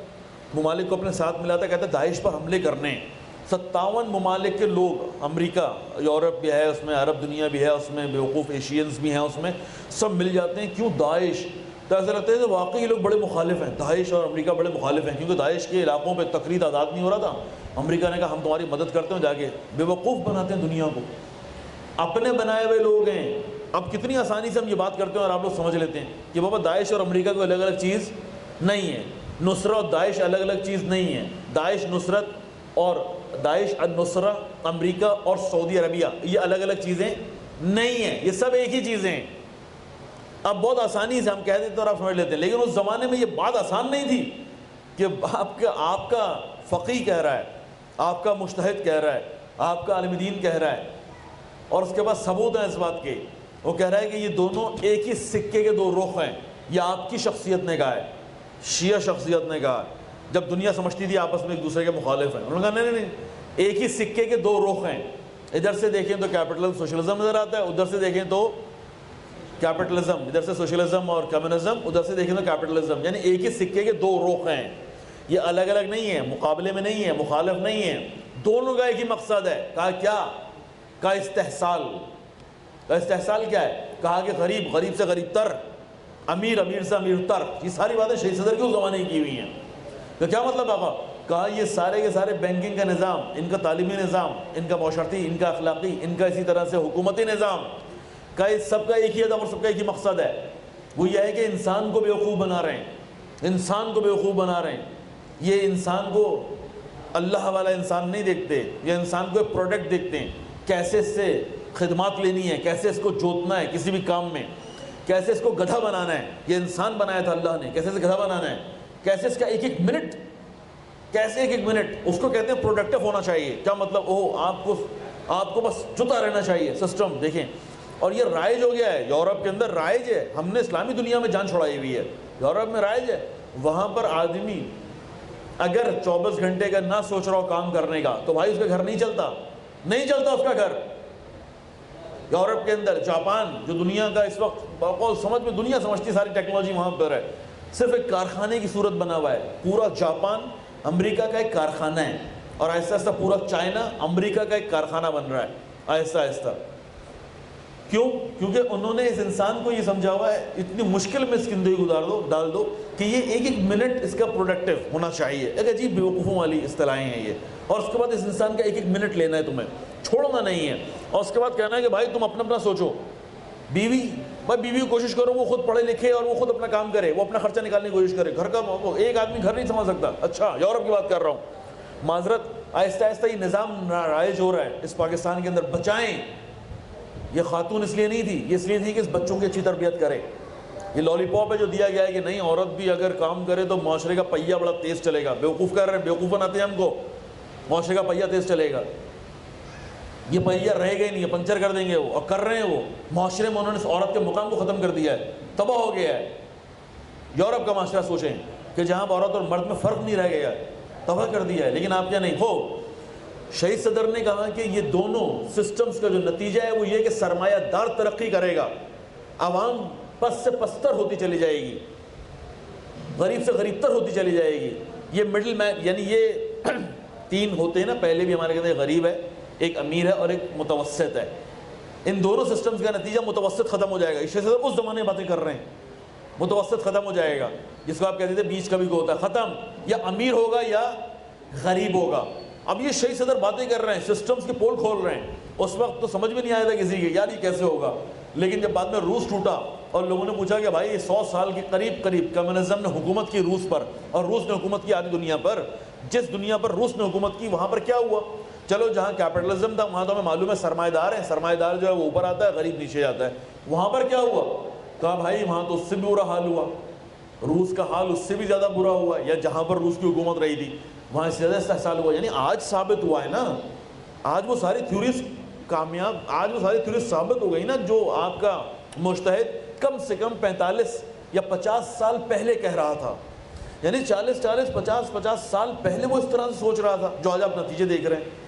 ممالک کو اپنے ساتھ ملاتا ہے، کہتا ہے داعش پر حملے کرنے ہیں۔ 57 ممالک کے لوگ، امریکہ، یورپ بھی ہے اس میں، عرب دنیا بھی ہے اس میں، بیوقوف ایشینز بھی ہیں اس میں، سب مل جاتے ہیں۔ کیوں داعش؟ تو ایسا لگتا ہے کہ واقعی یہ لوگ بڑے مخالف ہیں، داعش اور امریکہ بڑے مخالف ہیں، کیونکہ داعش کے علاقوں پہ تقریر آزاد نہیں ہو رہا تھا۔ امریکہ نے کہا ہم تمہاری مدد کرتے ہیں، جا کے بیوقوف بناتے ہیں دنیا کو، اپنے بنائے ہوئے لوگ ہیں۔ اب کتنی آسانی سے ہم یہ بات کرتے ہیں اور آپ لوگ سمجھ لیتے ہیں کہ بابا داعش اور امریکہ کوئی الگ الگ چیز نہیں ہے، نصرہ اور داعش الگ الگ چیز نہیں ہے، داعش نصرت اور داعش النصرہ امریکہ اور سعودی عربیہ یہ الگ الگ چیزیں نہیں ہیں، یہ سب ایک ہی چیزیں ہیں۔ اب بہت آسانی سے ہم کہہ دیتے ہیں اور آپ سمجھ لیتے ہیں، لیکن اس زمانے میں یہ بات آسان نہیں تھی کہ آپ کا فقیہ کہہ رہا ہے، آپ کا مجتہد کہہ رہا ہے، آپ کا عالم دین کہہ رہا ہے، اور اس کے بعد ثبوت ہیں اس بات کے، وہ کہہ رہا ہے کہ یہ دونوں ایک ہی سکے کے دو رخ ہیں۔ یہ آپ کی شخصیت نے کہا ہے، شیعہ شخصیت نے کہا، جب دنیا سمجھتی تھی آپس میں ایک دوسرے کے مخالف ہیں، انہوں نے کہا نہیں، ایک ہی سکے کے دو رخ ہیں، ادھر سے دیکھیں تو کیپٹلزم سوشلزم نظر آتا ہے، ادھر سے دیکھیں تو کیپٹلزم، ادھر سے سوشلزم اور کمیونزم، ادھر سے دیکھیں تو کیپٹلزم، یعنی ایک ہی سکے کے دو رخ ہیں، یہ الگ الگ نہیں ہیں، مقابلے میں نہیں ہیں، مخالف نہیں ہیں، دونوں کا ایک ہی مقصد ہے۔ کہا کیا؟ کہا استحصال۔ استحصال کیا ہے؟ کہا کہ غریب سے غریب تر، امیر سے امیر تر، یہ ساری باتیں شہید صدر کے اس زمانے کی ہوئی ہیں۔ تو کیا مطلب آقا؟ کہا یہ سارے کے سارے بینکنگ کا نظام، ان کا تعلیمی نظام، ان کا معاشرتی، ان کا اخلاقی، ان کا اسی طرح سے حکومتی نظام، کا اس سب کا ایک ہی ادب اور سب کا ایک ہی مقصد ہے، وہ یہ ہے کہ انسان کو بیوقوف بنا رہے ہیں، انسان کو بیوقوف بنا رہے ہیں۔ یہ انسان کو اللہ والا انسان نہیں دیکھتے، یہ انسان کو ایک پروڈکٹ دیکھتے ہیں، کیسے اس سے خدمات لینی ہے، کیسے اس کو جوتنا ہے کسی بھی کام میں، کیسے اس کو گدھا بنانا ہے، یہ انسان بنایا تھا اللہ نے، کیسے اسے گدھا بنانا ہے، کیسے اس کا ایک ایک منٹ، کیسے ایک ایک منٹ اس کو کہتے ہیں پروڈکٹیو ہونا چاہیے۔ کیا مطلب؟ آپ کو بس جتا رہنا چاہیے سسٹم، دیکھیں۔ اور یہ رائج ہو گیا ہے یورپ کے اندر، رائج ہے، ہم نے اسلامی دنیا میں جان چھڑائی ہوئی ہے، یورپ میں رائج ہے، وہاں پر آدمی اگر 24 گھنٹے کا نہ سوچ رہا ہو کام کرنے کا تو بھائی اس کا گھر نہیں چلتا اس کا گھر۔ یورپ کے اندر، جاپان جو دنیا کا اس وقت بقول سمجھ میں دنیا سمجھتی ساری ٹیکنالوجی وہاں پر ہے، صرف ایک کارخانے کی صورت بنا ہوا ہے، پورا جاپان امریکہ کا ایک کارخانہ ہے، اور آہستہ آہستہ پورا چائنا امریکہ کا ایک کارخانہ بن رہا ہے آہستہ آہستہ۔ کیوں؟ کیونکہ انہوں نے اس انسان کو یہ سمجھا ہوا ہے، اتنی مشکل میں اس کی زندگی ڈال دو کہ یہ ایک ایک منٹ اس کا پروڈکٹیو ہونا چاہیے۔ ایک عجیب بیوقوفوں والی اصطلاحیں ہیں یہ، اور اس کے بعد اس انسان کا ایک ایک منٹ لینا ہے تمہیں، چھوڑنا نہیں ہے، اور اس کے بعد کہنا ہے کہ بھائی تم اپنا سوچو۔ بیوی کو کوشش کرو وہ خود پڑھے لکھے اور وہ خود اپنا کام کرے، وہ اپنا خرچہ نکالنے کی کوشش کرے، گھر کا ایک آدمی گھر نہیں سنبھال سکتا۔ اچھا یورپ کی بات کر رہا ہوں، معذرت، آہستہ آہستہ یہ نظام رائج ہو رہا ہے اس پاکستان کے اندر۔ بچائیں، یہ خاتون اس لیے نہیں تھی، یہ اس لیے تھی کہ اس بچوں کی اچھی تربیت کرے۔ یہ لالی پاپ ہے جو دیا گیا ہے کہ نہیں عورت بھی اگر کام کرے تو معاشرے کا پہیہ بڑا تیز چلے گا، بیوقوف کر رہے ہیں، بیوقوف بناتے ہیں ہم کو، معاشرے کا پہیہ تیز چلے گا، یہ پہیہ رہے گا ہی نہیں، یہ پنچر کر دیں گے وہ، اور کر رہے ہیں وہ، معاشرے میں انہوں نے اس عورت کے مقام کو ختم کر دیا ہے، تباہ ہو گیا ہے۔ یورپ کا معاشرہ سوچیں کہ جہاں عورت اور مرد میں فرق نہیں رہ گیا، تباہ کر دیا ہے، لیکن آپ کیا نہیں ہو۔ شہید صدر نے کہا کہ یہ دونوں سسٹمز کا جو نتیجہ ہے وہ یہ کہ سرمایہ دار ترقی کرے گا، عوام پس سے پستر ہوتی چلی جائے گی، غریب سے غریب تر ہوتی چلی جائے گی، یہ مڈل مین یعنی یہ تین ہوتے ہیں نا پہلے بھی ہمارے کہتے ہیں، غریب ہے، ایک امیر ہے اور ایک متوسط ہے. ان دونوں سسٹمز کا نتیجہ متوسط ختم ہو جائے گا. شیخ صدر اس زمانے میں باتیں کر رہے ہیں، متوسط ختم ہو جائے گا، جس کو آپ کہتے تھے بیچ کا بھی کو ہوتا ہے، ختم. یا امیر ہوگا یا غریب ہوگا. اب یہ شیخ صدر باتیں کر رہے ہیں، سسٹمز کے پول کھول رہے ہیں. اس وقت تو سمجھ میں نہیں آیا تھا کسی کے، یار یہ کیسے ہوگا. لیکن جب بعد میں روس ٹوٹا اور لوگوں نے پوچھا کہ بھائی 100 سال کے قریب کمیونزم نے حکومت کی روس پر، اور روس نے حکومت کی آدھی دنیا پر، جس دنیا پر روس نے حکومت کی وہاں پر کیا ہوا؟ چلو جہاں کیپٹلزم تھا وہاں تو ہمیں معلوم ہے سرمایہ دار ہیں، سرمایہ دار جو ہے وہ اوپر آتا ہے، غریب نیچے جاتا ہے. وہاں پر کیا ہوا؟ کہا بھائی وہاں تو اس سے بھی برا حال ہوا، روس کا حال اس سے بھی زیادہ برا ہوا. یا جہاں پر روس کی حکومت رہی تھی وہاں سے زیادہ استحصال ہوا. یعنی آج ثابت ہوا ہے نا، آج وہ ساری تھیوریز کامیاب، آج وہ ساری تھیوریز ثابت ہو گئی نا جو آپ کا مجتہد کم سے کم 45 یا 50 سال پہلے کہہ رہا تھا. یعنی 50 سال پہلے وہ اس طرح سے سوچ رہا تھا، جو آج آپ نتیجے دیکھ رہے ہیں.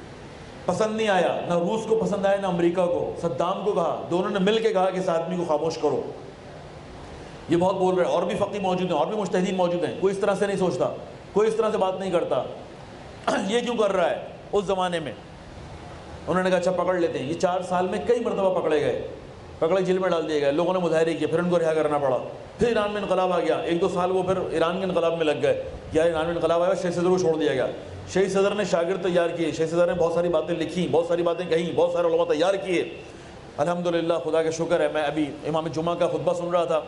پسند نہیں آیا، نہ روس کو پسند آیا نہ امریکہ کو. صدام کو کہا، دونوں نے مل کے کہا کہ اس آدمی کو خاموش کرو، یہ بہت بول رہے ہیں. اور بھی فقی موجود ہیں، اور بھی مجتہدین موجود ہیں، کوئی اس طرح سے نہیں سوچتا، کوئی اس طرح سے بات نہیں کرتا. یہ کیوں کر رہا ہے؟ اس زمانے میں انہوں نے کہا اچھا پکڑ لیتے ہیں. یہ 4 سال میں کئی مرتبہ پکڑے گئے، پکڑے جیل میں ڈال دیے گئے، لوگوں نے مظاہرے کیے، پھر ان کو رہا کرنا پڑا. پھر ایران میں انقلاب آ گیا، 1-2 سال وہ پھر ایران کے انقلاب میں لگ گئے. کیا ایران میں انقلاب آیا؟ شیخ صدر کو چھوڑ دیا گیا. شیخ صدر نے شاگرد تیار کیے، شیخ صدر نے بہت ساری باتیں لکھی، بہت ساری باتیں کہیں، بہت سارے علماء تیار کیے. الحمدللہ خدا کا شکر ہے. میں ابھی امام جمعہ کا خطبہ سن رہا تھا،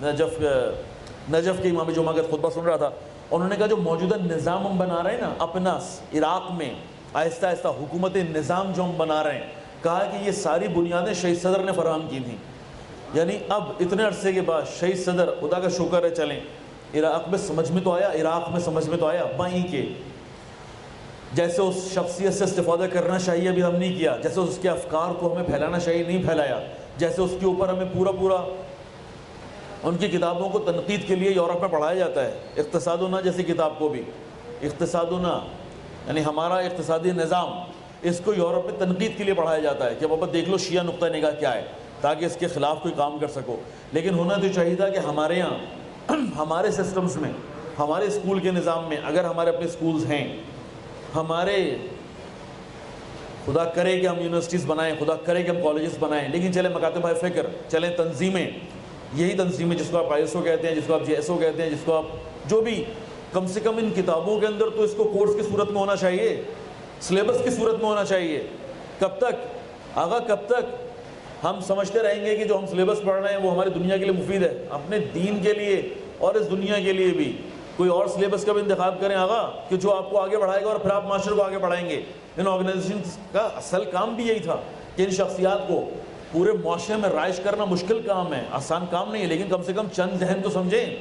نجف کے امام جمعہ کا خطبہ سن رہا تھا. انہوں نے کہا جو موجودہ نظام ہم بنا رہے ہیں نا اپنا عراق میں، آہستہ آہستہ حکومت نظام جو ہم بنا رہے ہیں، کہا کہ یہ ساری بنیادیں شیخ صدر نے فراہم کی تھیں. یعنی اب اتنے عرصے کے بعد شیخ صدر، خدا کا شکر ہے، چلیں عراق میں سمجھ میں تو آیا، عراق میں سمجھ میں تو آیا. بائیں کے جیسے اس شخصیت سے استفادہ کرنا چاہیے ابھی ہم نہیں کیا، جیسے اس کے افکار کو ہمیں پھیلانا چاہیے نہیں پھیلایا، جیسے اس کے اوپر ہمیں پورا ان کی کتابوں کو تنقید کے لیے یورپ میں پڑھایا جاتا ہے. اقتصادنا جیسی کتاب کو بھی، اقتصادنا یعنی ہمارا اقتصادی نظام، اس کو یورپ میں تنقید کے لیے پڑھایا جاتا ہے کہ بابا دیکھ لو شیعہ نقطہ نگاہ کیا ہے، تاکہ اس کے خلاف کوئی کام کر سکو. لیکن ہونا تو چاہیے تھا کہ ہمارے یہاں ہمارے سسٹمز میں، ہمارے اسکول کے نظام میں، اگر ہمارے اپنے اسکولز ہیں، ہمارے خدا کرے کہ ہم یونیورسٹیز بنائیں، خدا کرے کہ ہم کالجز بنائیں، لیکن چلیں مکاتب فکر، چلیں تنظیمیں، یہی تنظیمیں جس کو آپ ISO کہتے ہیں، جس کو آپ JSO کہتے ہیں، جس کو آپ جو بھی، کم سے کم ان کتابوں کے اندر تو اس کو کورس کی صورت میں ہونا چاہیے، سلیبس کی صورت میں ہونا چاہیے. کب تک آگا، کب تک ہم سمجھتے رہیں گے کہ جو ہم سلیبس پڑھ رہے ہیں وہ ہماری دنیا کے لیے مفید ہے؟ اپنے دین کے لیے اور اس دنیا کے لیے بھی کوئی اور سلیبس کا بھی انتخاب کریں آگا، کہ جو آپ کو آگے بڑھائے گا اور پھر آپ معاشرے کو آگے بڑھائیں گے. ان آرگنائزیشنز کا اصل کام بھی یہی تھا کہ ان شخصیات کو پورے معاشرے میں رائج کرنا مشکل کام ہے، آسان کام نہیں ہے، لیکن کم سے کم چند ذہن تو سمجھیں.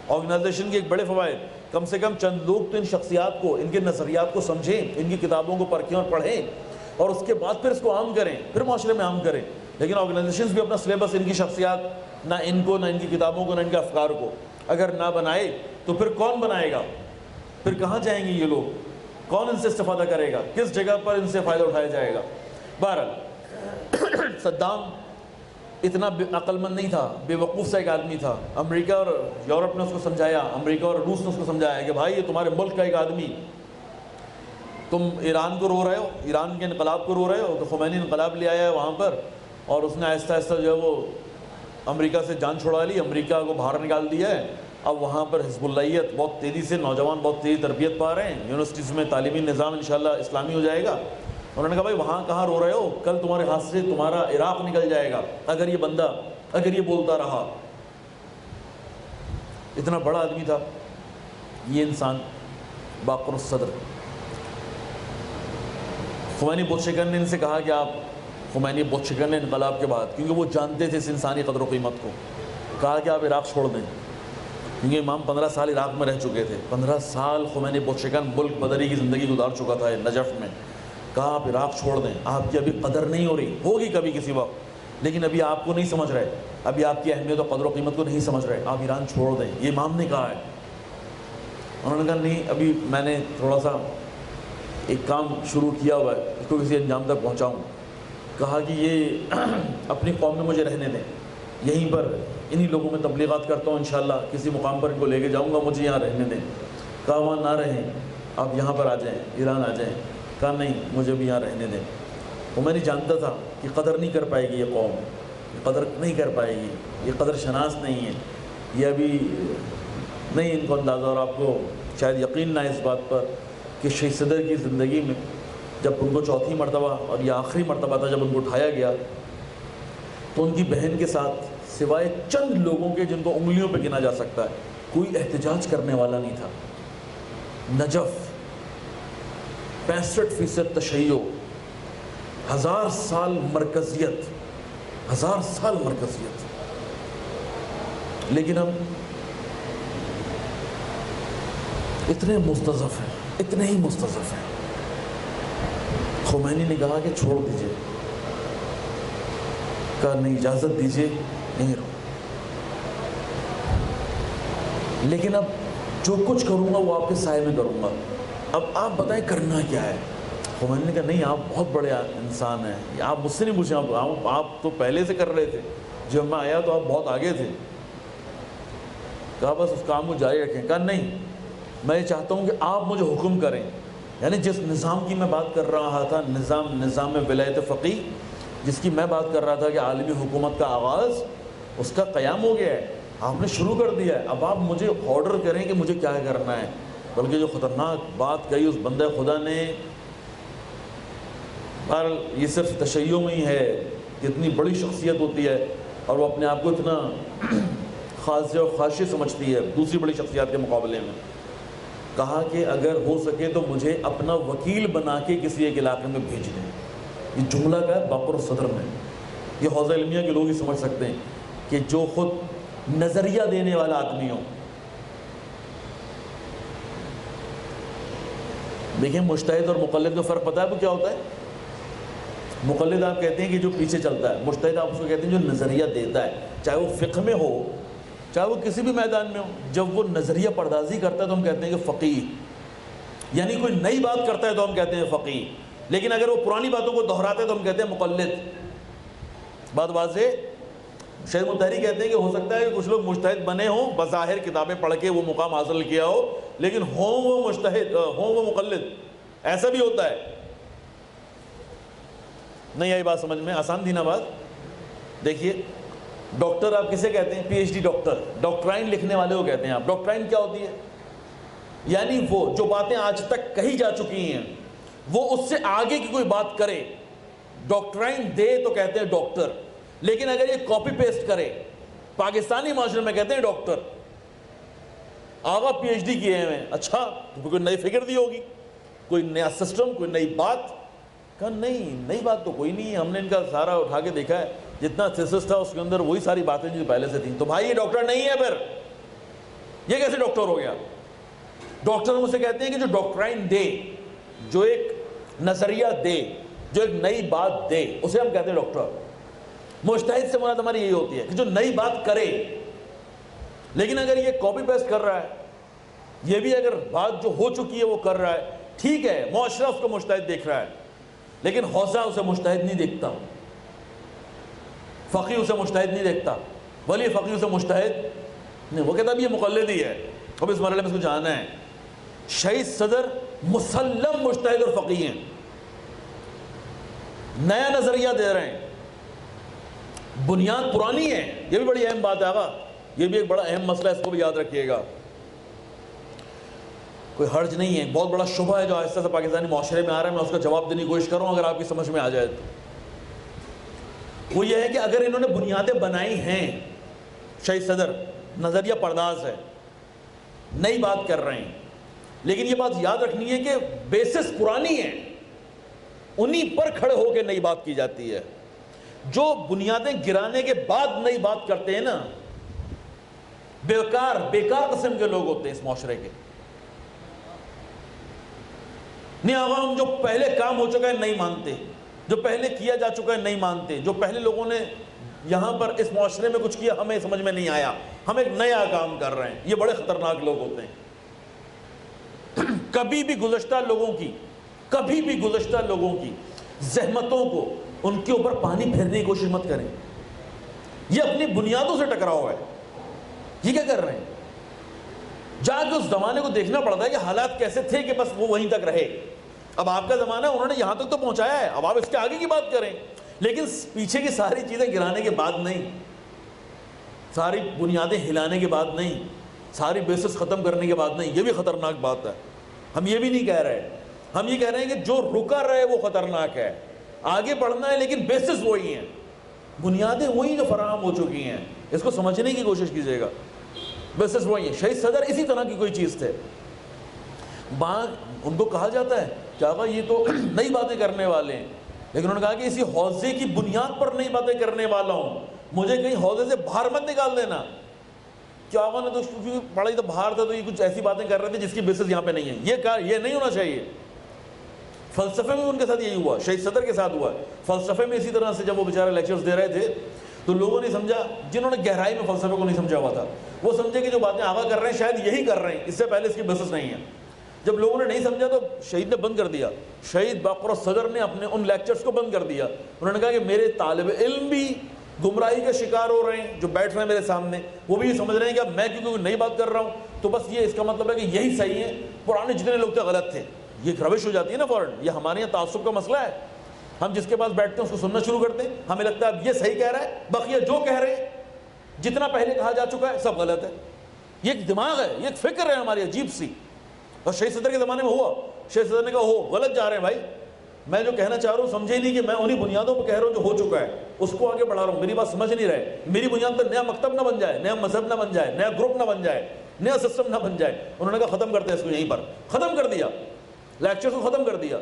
آرگنائزیشن کے ایک بڑے فوائد، کم سے کم چند لوگ تو ان شخصیات کو، ان کے نظریات کو سمجھیں، ان کی کتابوں کو پرکھیں اور پڑھیں، اور اس کے بعد پھر اس کو عام کریں، پھر معاشرے میں عام کریں. لیکن آرگنائزیشنز بھی اپنا سلیبس، ان کی شخصیات، نہ ان کو، نہ ان کی کتابوں کو، نہ ان کے افکار کو اگر نہ بنائے تو پھر کون بنائے گا؟ پھر کہاں جائیں گے یہ لوگ؟ کون ان سے استفادہ کرے گا؟ کس جگہ پر ان سے فائدہ اٹھایا جائے گا؟ بہرحال صدام اتنا عقل مند نہیں تھا، بے وقوف سا ایک آدمی تھا. امریکہ اور یورپ نے اس کو سمجھایا، امریکہ اور روس نے اس کو سمجھایا کہ بھائی یہ تمہارے ملک کا ایک آدمی، تم ایران کو رو رہے ہو، ایران کے انقلاب کو رو رہے ہو، تو خمینی انقلاب لے آیا ہے وہاں پر، اور اس نے آہستہ آہستہ جو ہے وہ امریکہ سے جان چھڑا لی، امریکہ کو باہر نکال دیا ہے. اب وہاں پر حزب اللہیت بہت تیزی سے، نوجوان بہت تیزی تربیت پا رہے ہیں، یونیورسٹیز میں تعلیمی نظام انشاءاللہ اسلامی ہو جائے گا. انہوں نے کہا بھائی وہاں کہاں رو رہے ہو، کل تمہارے ہاتھ سے تمہارا عراق نکل جائے گا اگر یہ بندہ، اگر یہ بولتا رہا. اتنا بڑا آدمی تھا یہ انسان، باقر الصدر. خمینی بت شکن نے ان سے کہا کہ آپ، خمینی بت شکن نے انقلاب کے بعد، کیونکہ وہ جانتے تھے اس انسانی قدر و قیمت کو، کہا کہ آپ عراق چھوڑ دیں، کیونکہ امام 15 سال عراق میں رہ چکے تھے. 15 سال خمینی بت شکن ملک بدری کی زندگی گزار چکا تھا نجف میں. کہا آپ عراق چھوڑ دیں، آپ کی ابھی قدر نہیں ہو رہی، ہوگی کبھی کسی وقت، لیکن ابھی آپ کو نہیں سمجھ رہے، ابھی آپ کی اہمیت و قدر و قیمت کو نہیں سمجھ رہے، آپ ایران چھوڑ دیں. یہ امام نے کہا ہے. انہوں نے کہا نہیں، ابھی میں نے تھوڑا سا ایک کام شروع کیا ہوا ہے، اس کو کسی انجام تک پہنچاؤں. کہا کہ یہ اپنی قوم میں مجھے رہنے دیں، یہیں پر انہی لوگوں میں تبلیغات کرتا ہوں، انشاءاللہ کسی مقام پر ان کو لے کے جاؤں گا، مجھے یہاں رہنے دیں. کہا وہاں نہ رہیں، آپ یہاں پر آ جائیں، ایران آ جائیں. کہا نہیں، مجھے بھی یہاں رہنے دیں. وہ میں نہیں جانتا تھا کہ قدر نہیں کر پائے گی یہ قوم، قدر نہیں کر پائے گی، یہ قدر شناس نہیں ہے، یہ ابھی نہیں ان کو اندازہ. اور آپ کو شاید یقین نہ ہے اس بات پر کہ شہید صدر کی زندگی میں جب ان کو چوتھی مرتبہ اور یہ آخری مرتبہ تھا جب ان کو اٹھایا گیا، تو ان کی بہن کے ساتھ سوائے چند لوگوں کے جن کو انگلیوں پہ گنا جا سکتا ہے، کوئی احتجاج کرنے والا نہیں تھا. نجف 65% تشیع، 1000 سال مرکزیت، 1000 سال مرکزیت. لیکن ہم اتنے مستضعف ہیں، اتنے ہی مستضعف ہیں. خمینی نے کہا کہ چھوڑ دیجئے، کہا نہیں، اجازت دیجئے، نہیں رہو. لیکن اب جو کچھ کروں گا وہ آپ کے سائے میں کروں گا. اب آپ بتائیں کرنا کیا ہے؟ خمینی نے کہا نہیں، آپ بہت بڑے انسان ہیں، آپ مجھ سے نہیں پوچھیں، آپ تو پہلے سے کر رہے تھے، جب میں آیا تو آپ بہت آگے تھے. کہا بس اس کام کو جاری رکھیں. کہا نہیں، میں یہ چاہتا ہوں کہ آپ مجھے حکم کریں. یعنی جس نظام کی میں بات کر رہا تھا، نظام ولایت فقیہ، جس کی میں بات کر رہا تھا کہ عالمی حکومت کا آغاز، اس کا قیام ہو گیا ہے، آپ نے شروع کر دیا ہے. اب آپ مجھے آرڈر کریں کہ مجھے کیا کرنا ہے. بلکہ جو خطرناک بات کہی اس بندہ خدا نے، یہ صرف تشیع میں ہی ہے کہ اتنی بڑی شخصیت ہوتی ہے اور وہ اپنے آپ کو اتنا خاص اور خاشع سمجھتی ہے دوسری بڑی شخصیات کے مقابلے میں. کہا کہ اگر ہو سکے تو مجھے اپنا وکیل بنا کے کسی ایک علاقے میں بھیج دیں. یہ جملہ کا ہے باقر الصدر میں. یہ حوزہ علمیہ کے لوگ ہی سمجھ سکتے ہیں کہ جو خود نظریہ دینے والا آدمی ہو. دیکھیں مجتہد اور مقلد میں فرق پتہ ہے وہ کیا ہوتا ہے؟ مقلد آپ کہتے ہیں کہ جو پیچھے چلتا ہے، مجتہد آپ اس کو کہتے ہیں جو نظریہ دیتا ہے، چاہے وہ فقہ میں ہو چاہے وہ کسی بھی میدان میں ہو. جب وہ نظریہ پردازی کرتا ہے تو ہم کہتے ہیں کہ فقیہ، یعنی کوئی نئی بات کرتا ہے تو ہم کہتے ہیں فقیہ. لیکن اگر وہ پرانی باتوں کو دہراتا ہے تو ہم کہتے ہیں مقلد. بات واضح؟ شیخ مطہری کہتے ہیں کہ ہو سکتا ہے کہ کچھ لوگ مجتہد بنے ہوں، بظاہر کتابیں پڑھ کے وہ مقام حاصل کیا ہو، لیکن ہوں وہ مجتہد، ہوں وہ مقلد. ایسا بھی ہوتا ہے. نہیں آئی بات سمجھ میں؟ آسان تھی نا بات؟ دیکھیے ڈاکٹر آپ کسے کہتے ہیں؟ P H D doctor, doctrine لکھنے والے کو کہتے ہیں آپ. ڈاکٹرائن کیا ہوتی ہے؟ یعنی وہ جو باتیں آج تک کہی جا چکی ہیں وہ اس سے آگے کی کوئی بات کرے، ڈاکٹرائن دے تو کہتے ہیں ڈاکٹر. لیکن اگر یہ کاپی پیسٹ کرے، پاکستانی معاشرے میں کہتے ہیں ڈاکٹر. آغا پی ایچ ڈی کیے ہیں، اچھا کوئی نئی فکر دی ہوگی، کوئی نیا سسٹم، کوئی نئی بات. کہا نہیں، نئی بات تو کوئی نہیں ہے، ہم نے ان کا سارا اٹھا کے دیکھا ہے، جتنا تھیسس تھا اس کے اندر وہی ساری باتیں جو پہلے سے تھیں. تو بھائی یہ ڈاکٹر نہیں ہے، پھر یہ کیسے ڈاکٹر ہو گیا؟ ڈاکٹر ہم اسے کہتے ہیں کہ جو ڈاکٹرائن دے، جو ایک نظریہ دے، جو ایک نئی بات دے، اسے ہم کہتے ہیں ڈاکٹر. مجتہد سے مراد ہماری یہی ہوتی ہے کہ جو نئی بات کرے. لیکن اگر یہ کاپی پیسٹ کر رہا ہے، یہ بھی اگر بات جو ہو چکی ہے وہ کر رہا ہے، ٹھیک ہے، معاشرہ اس کو مجتہد دیکھ رہا ہے، لیکن حوزہ اسے مجتہد نہیں دیکھتا، فقیہ اسے مجتہد نہیں دیکھتا، ولی فقیہ اسے مجتہد نہیں. وہ کہتا ہے یہ مقلد ہی ہے. اب اس مرحلے میں اس کو جاننا ہے، شہید صدر مسلم مجتہد اور فقیہ ہیں، نیا نظریہ دے رہے ہیں، بنیاد پرانی ہے. یہ بھی بڑی اہم بات ہے آقا، یہ بھی ایک بڑا اہم مسئلہ ہے، اس کو بھی یاد رکھیے گا. کوئی حرج نہیں ہے، بہت بڑا شبہ ہے جو آہستہ سے پاکستانی معاشرے میں آ رہا ہے. میں اس کا جواب دینے کی کوشش کر رہا ہوں اگر آپ کی سمجھ میں آ جائے تو. وہ یہ ہے کہ اگر انہوں نے بنیادیں بنائی ہیں، شہید صدر نظریہ پرداز ہے، نئی بات کر رہے ہیں، لیکن یہ بات یاد رکھنی ہے کہ بیسس پرانی ہے، انہی پر کھڑے ہو کے نئی بات کی جاتی ہے. جو بنیادیں گرانے کے بعد نئی بات کرتے ہیں نا، بیکار قسم کے لوگ ہوتے ہیں اس معاشرے کے. نہیں آقا ہم جو پہلے کام ہو چکا ہے نہیں مانتے، جو پہلے کیا جا چکا ہے نہیں مانتے، جو پہلے لوگوں نے یہاں پر اس معاشرے میں کچھ کیا ہمیں سمجھ میں نہیں آیا، ہم ایک نیا کام کر رہے ہیں. یہ بڑے خطرناک لوگ ہوتے ہیں. کبھی بھی گزشتہ لوگوں کی زحمتوں کو، ان کے اوپر پانی پھیرنے کی کوشش مت کریں. یہ اپنی بنیادوں سے ٹکراؤ ہے. یہ کیا کر رہے ہیں؟ جا کے اس زمانے کو دیکھنا پڑتا ہے کہ حالات کیسے تھے کہ بس وہ وہیں تک رہے. اب آپ کا زمانہ انہوں نے یہاں تک تو پہنچایا ہے, اب آپ اس کے آگے کی بات کریں, لیکن پیچھے کی ساری چیزیں گرانے کے بعد نہیں, ساری بنیادیں ہلانے کے بعد نہیں, ساری بیسس ختم کرنے کے بعد نہیں. یہ بھی خطرناک بات ہے. ہم یہ بھی نہیں کہہ رہے, ہم یہ کہہ رہے ہیں کہ جو رکا رہے وہ خطرناک ہے. آگے بڑھنا ہے لیکن بیسس وہی ہیں, بنیادیں وہی جو فراہم ہو چکی ہیں. اس کو سمجھنے کی کوشش کیجیے گا. بیسس وہی ہیں. شہید صدر اسی طرح کی کوئی چیز تھے. ان کو کہا جاتا ہے کہ آقا یہ تو نئی باتیں کرنے والے ہیں, لیکن انہوں نے کہا کہ اسی حوضے کی بنیاد پر نئی باتیں کرنے والا ہوں, مجھے کہیں حوضے سے باہر مت نکال دینا. کہ آقا نے تو پڑھا ہی تو باہر تھا, تو یہ کچھ ایسی باتیں کر رہے تھے جس کی بیسس یہاں پہ نہیں ہے. یہ نہیں ہونا چاہیے. فلسفے میں ان کے ساتھ یہی ہوا, شہید صدر کے ساتھ ہوا. فلسفے میں اسی طرح سے جب وہ بیچارے لیکچرز دے رہے تھے تو لوگوں نے سمجھا, جنہوں نے گہرائی میں فلسفے کو نہیں سمجھا ہوا تھا, وہ سمجھے کہ جو باتیں آقا کر رہے ہیں شاید یہی کر رہے ہیں, اس سے پہلے اس کی بیسس نہیں ہے. جب لوگوں نے نہیں سمجھا تو شہید نے بند کر دیا. شہید باقر صدر نے اپنے ان لیکچرز کو بند کر دیا. انہوں نے کہا کہ میرے طالب علم بھی گمراہی کا شکار ہو رہے ہیں, جو بیٹھ رہے ہیں میرے سامنے وہ بھی سمجھ رہے ہیں کہ اب میں کیونکہ نئی بات کر رہا ہوں تو بس یہ اس کا مطلب ہے کہ یہی صحیح ہے, پرانے جتنے لوگ تھے غلط تھے. یہ ایک روش ہو جاتی ہے نا فوراً. یہ ہمارے یہاں تعصب کا مسئلہ ہے. ہم جس کے پاس بیٹھتے ہیں اس کو سننا شروع کرتے ہیں, ہمیں لگتا ہے اب یہ صحیح کہہ رہا ہے, بقیہ جو کہہ رہے ہیں جتنا پہلے کہا جا چکا ہے سب غلط ہے. یہ ایک دماغ ہے, یہ ایک فکر ہے ہماری عجیب سی. اور شہید صدر کے زمانے میں ہوا. شہید صدر نے کہا ہو غلط جا رہے ہیں بھائی, میں جو کہنا چاہ رہا ہوں سمجھے نہیں کہ میں انہی بنیادوں پہ کہہ رہا ہوں جو ہو چکا ہے, اس کو آگے بڑھا رہا ہوں. میری بات سمجھ نہیں رہے. میری بنیاد پر نیا مکتب نہ بن جائے, نیا مذہب نہ بن جائے, نیا گروپ نہ بن جائے, نیا سسٹم نہ بن جائے. انہوں نے کہا ختم کرتے ہیں اس کو, یہیں پر ختم کر دیا, لیکچرز کو ختم کر دیا.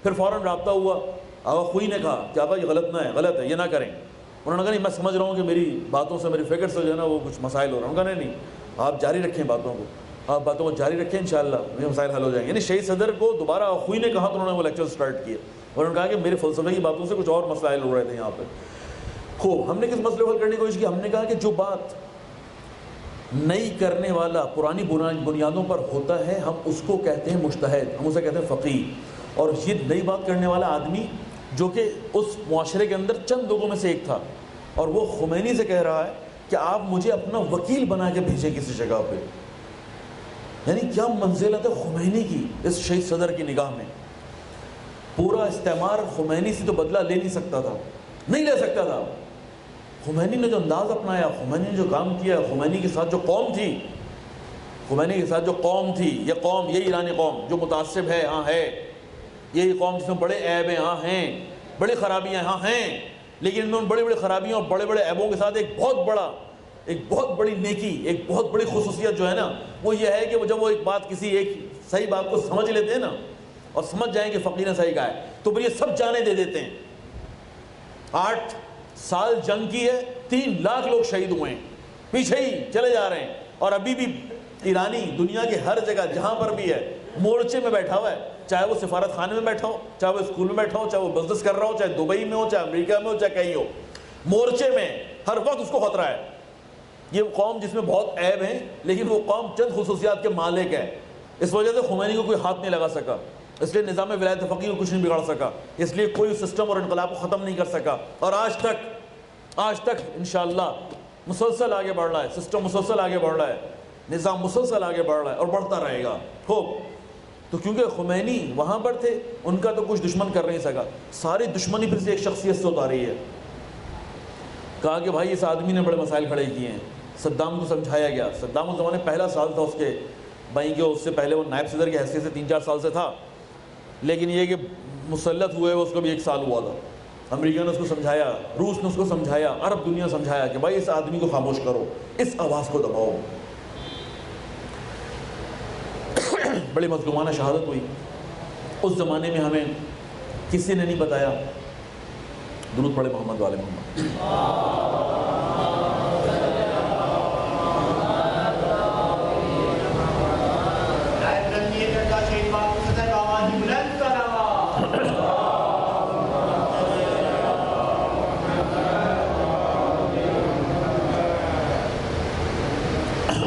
پھر فوراً رابطہ ہوا. آقا خوئی نے کہا کہ آقا یہ غلط نہ ہے, غلط ہے, یہ نہ کریں. انہوں نے کہا نہیں میں سمجھ رہا ہوں کہ میری باتوں سے, میری فکر سے جو ہے نا وہ کچھ مسائل ہو رہا ہے. انہوں نے کہا نہیں آپ جاری رکھیں باتوں کو, آپ باتوں کو جاری رکھیں, انشاءاللہ یہ مسائل حل ہو جائیں گے. یعنی شہید صدر کو دوبارہ خوئی نے کہا تو انہوں نے وہ لیکچر سٹارٹ کیے. اور انہوں نے کہا کہ میرے فلسفے کی باتوں سے کچھ اور مسائل ہو رہے تھے یہاں پہ. خوب ہم نے کس مسئلے کو حل کرنے کی کوشش کی؟ ہم نے کہا کہ جو بات نئی کرنے والا پرانی بنیادوں پر ہوتا ہے ہم اس کو کہتے ہیں مجتہد, ہم اسے کہتے ہیں فقیہ. اور یہ نئی بات کرنے والا آدمی جو کہ اس معاشرے کے اندر چند لوگوں میں سے ایک تھا, اور وہ خمینی سے کہہ رہا ہے کہ آپ مجھے اپنا وکیل بنا کے بھیجیں کسی جگہ پہ. یعنی کیا منزلت ہے خمینی کی اس شہید صدر کی نگاہ میں. پورا استعمار خمینی سے تو بدلہ لے نہیں سکتا تھا, نہیں لے سکتا تھا. خمینی نے جو انداز اپنایا, خمینی نے جو کام کیا, خمینی کے ساتھ جو قوم تھی, خمینی کے ساتھ جو قوم تھی, یہ قوم, یہ ایرانی قوم جو متعصب ہے ہاں ہے, یہی قوم جس میں بڑے عیب ہیں ہاں ہیں, بڑی خرابیاں ہاں ہیں, لیکن انہوں نے بڑی بڑی خرابیوں اور بڑے بڑے عیبوں کے ساتھ ایک بہت بڑی نیکی, ایک بہت بڑی خصوصیت جو ہے نا وہ یہ ہے کہ جب وہ ایک بات, کسی ایک صحیح بات کو سمجھ لیتے ہیں نا اور سمجھ جائیں کہ فقیر نے صحیح کہا ہے تو پھر یہ سب جانے دے دیتے ہیں. 8 سال جنگ کی ہے, 3 لاکھ لوگ شہید ہوئے ہیں, پیچھے ہی چلے جا رہے ہیں. اور ابھی بھی ایرانی دنیا کی ہر جگہ جہاں پر بھی ہے مورچے میں بیٹھا ہوا ہے, چاہے وہ سفارت خانے میں بیٹھا ہو, چاہے وہ اسکول میں بیٹھا ہو, چاہے وہ بزنس کر رہا ہو, چاہے دبئی میں ہو, چاہے امریکہ میں ہو, چاہے کہیں ہو, مورچے میں ہر وقت اس کو خطرہ ہے. یہ قوم جس میں بہت عیب ہیں لیکن وہ قوم چند خصوصیات کے مالک ہے. اس وجہ سے خمینی کو کوئی ہاتھ نہیں لگا سکا, اس لیے نظام ولایت فقیہ کو کچھ نہیں بگاڑ سکا, اس لیے کوئی سسٹم اور انقلاب کو ختم نہیں کر سکا. اور آج تک انشاءاللہ مسلسل آگے بڑھ رہا ہے, سسٹم مسلسل آگے بڑھ رہا ہے, نظام مسلسل آگے بڑھ رہا ہے اور بڑھتا رہے گا. خوب تو کیونکہ خمینی وہاں پر تھے, ان کا تو کچھ دشمن کر نہیں سکا. ساری دشمنی پھر سے ایک شخصیت سے اتاری ہے. کہا کہ بھائی اس آدمی نے بڑے مسائل کھڑے کیے ہیں. صدام کو سمجھایا گیا. صدام اس زمانے پہلا سال تھا اس کے بھائی کے, اس سے پہلے وہ نائب صدر کی حیثیت سے 3-4 سال سے تھا, لیکن یہ کہ مسلط ہوئے اس کو بھی 1 سال ہوا تھا. امریکہ نے اس کو سمجھایا, روس نے اس کو سمجھایا, عرب دنیا سمجھایا کہ بھائی اس آدمی کو خاموش کرو, اس آواز کو دباؤ. بڑی مظلومانہ شہادت ہوئی. اس زمانے میں ہمیں کسی نے نہیں بتایا. درود پڑھے محمد والے محمد.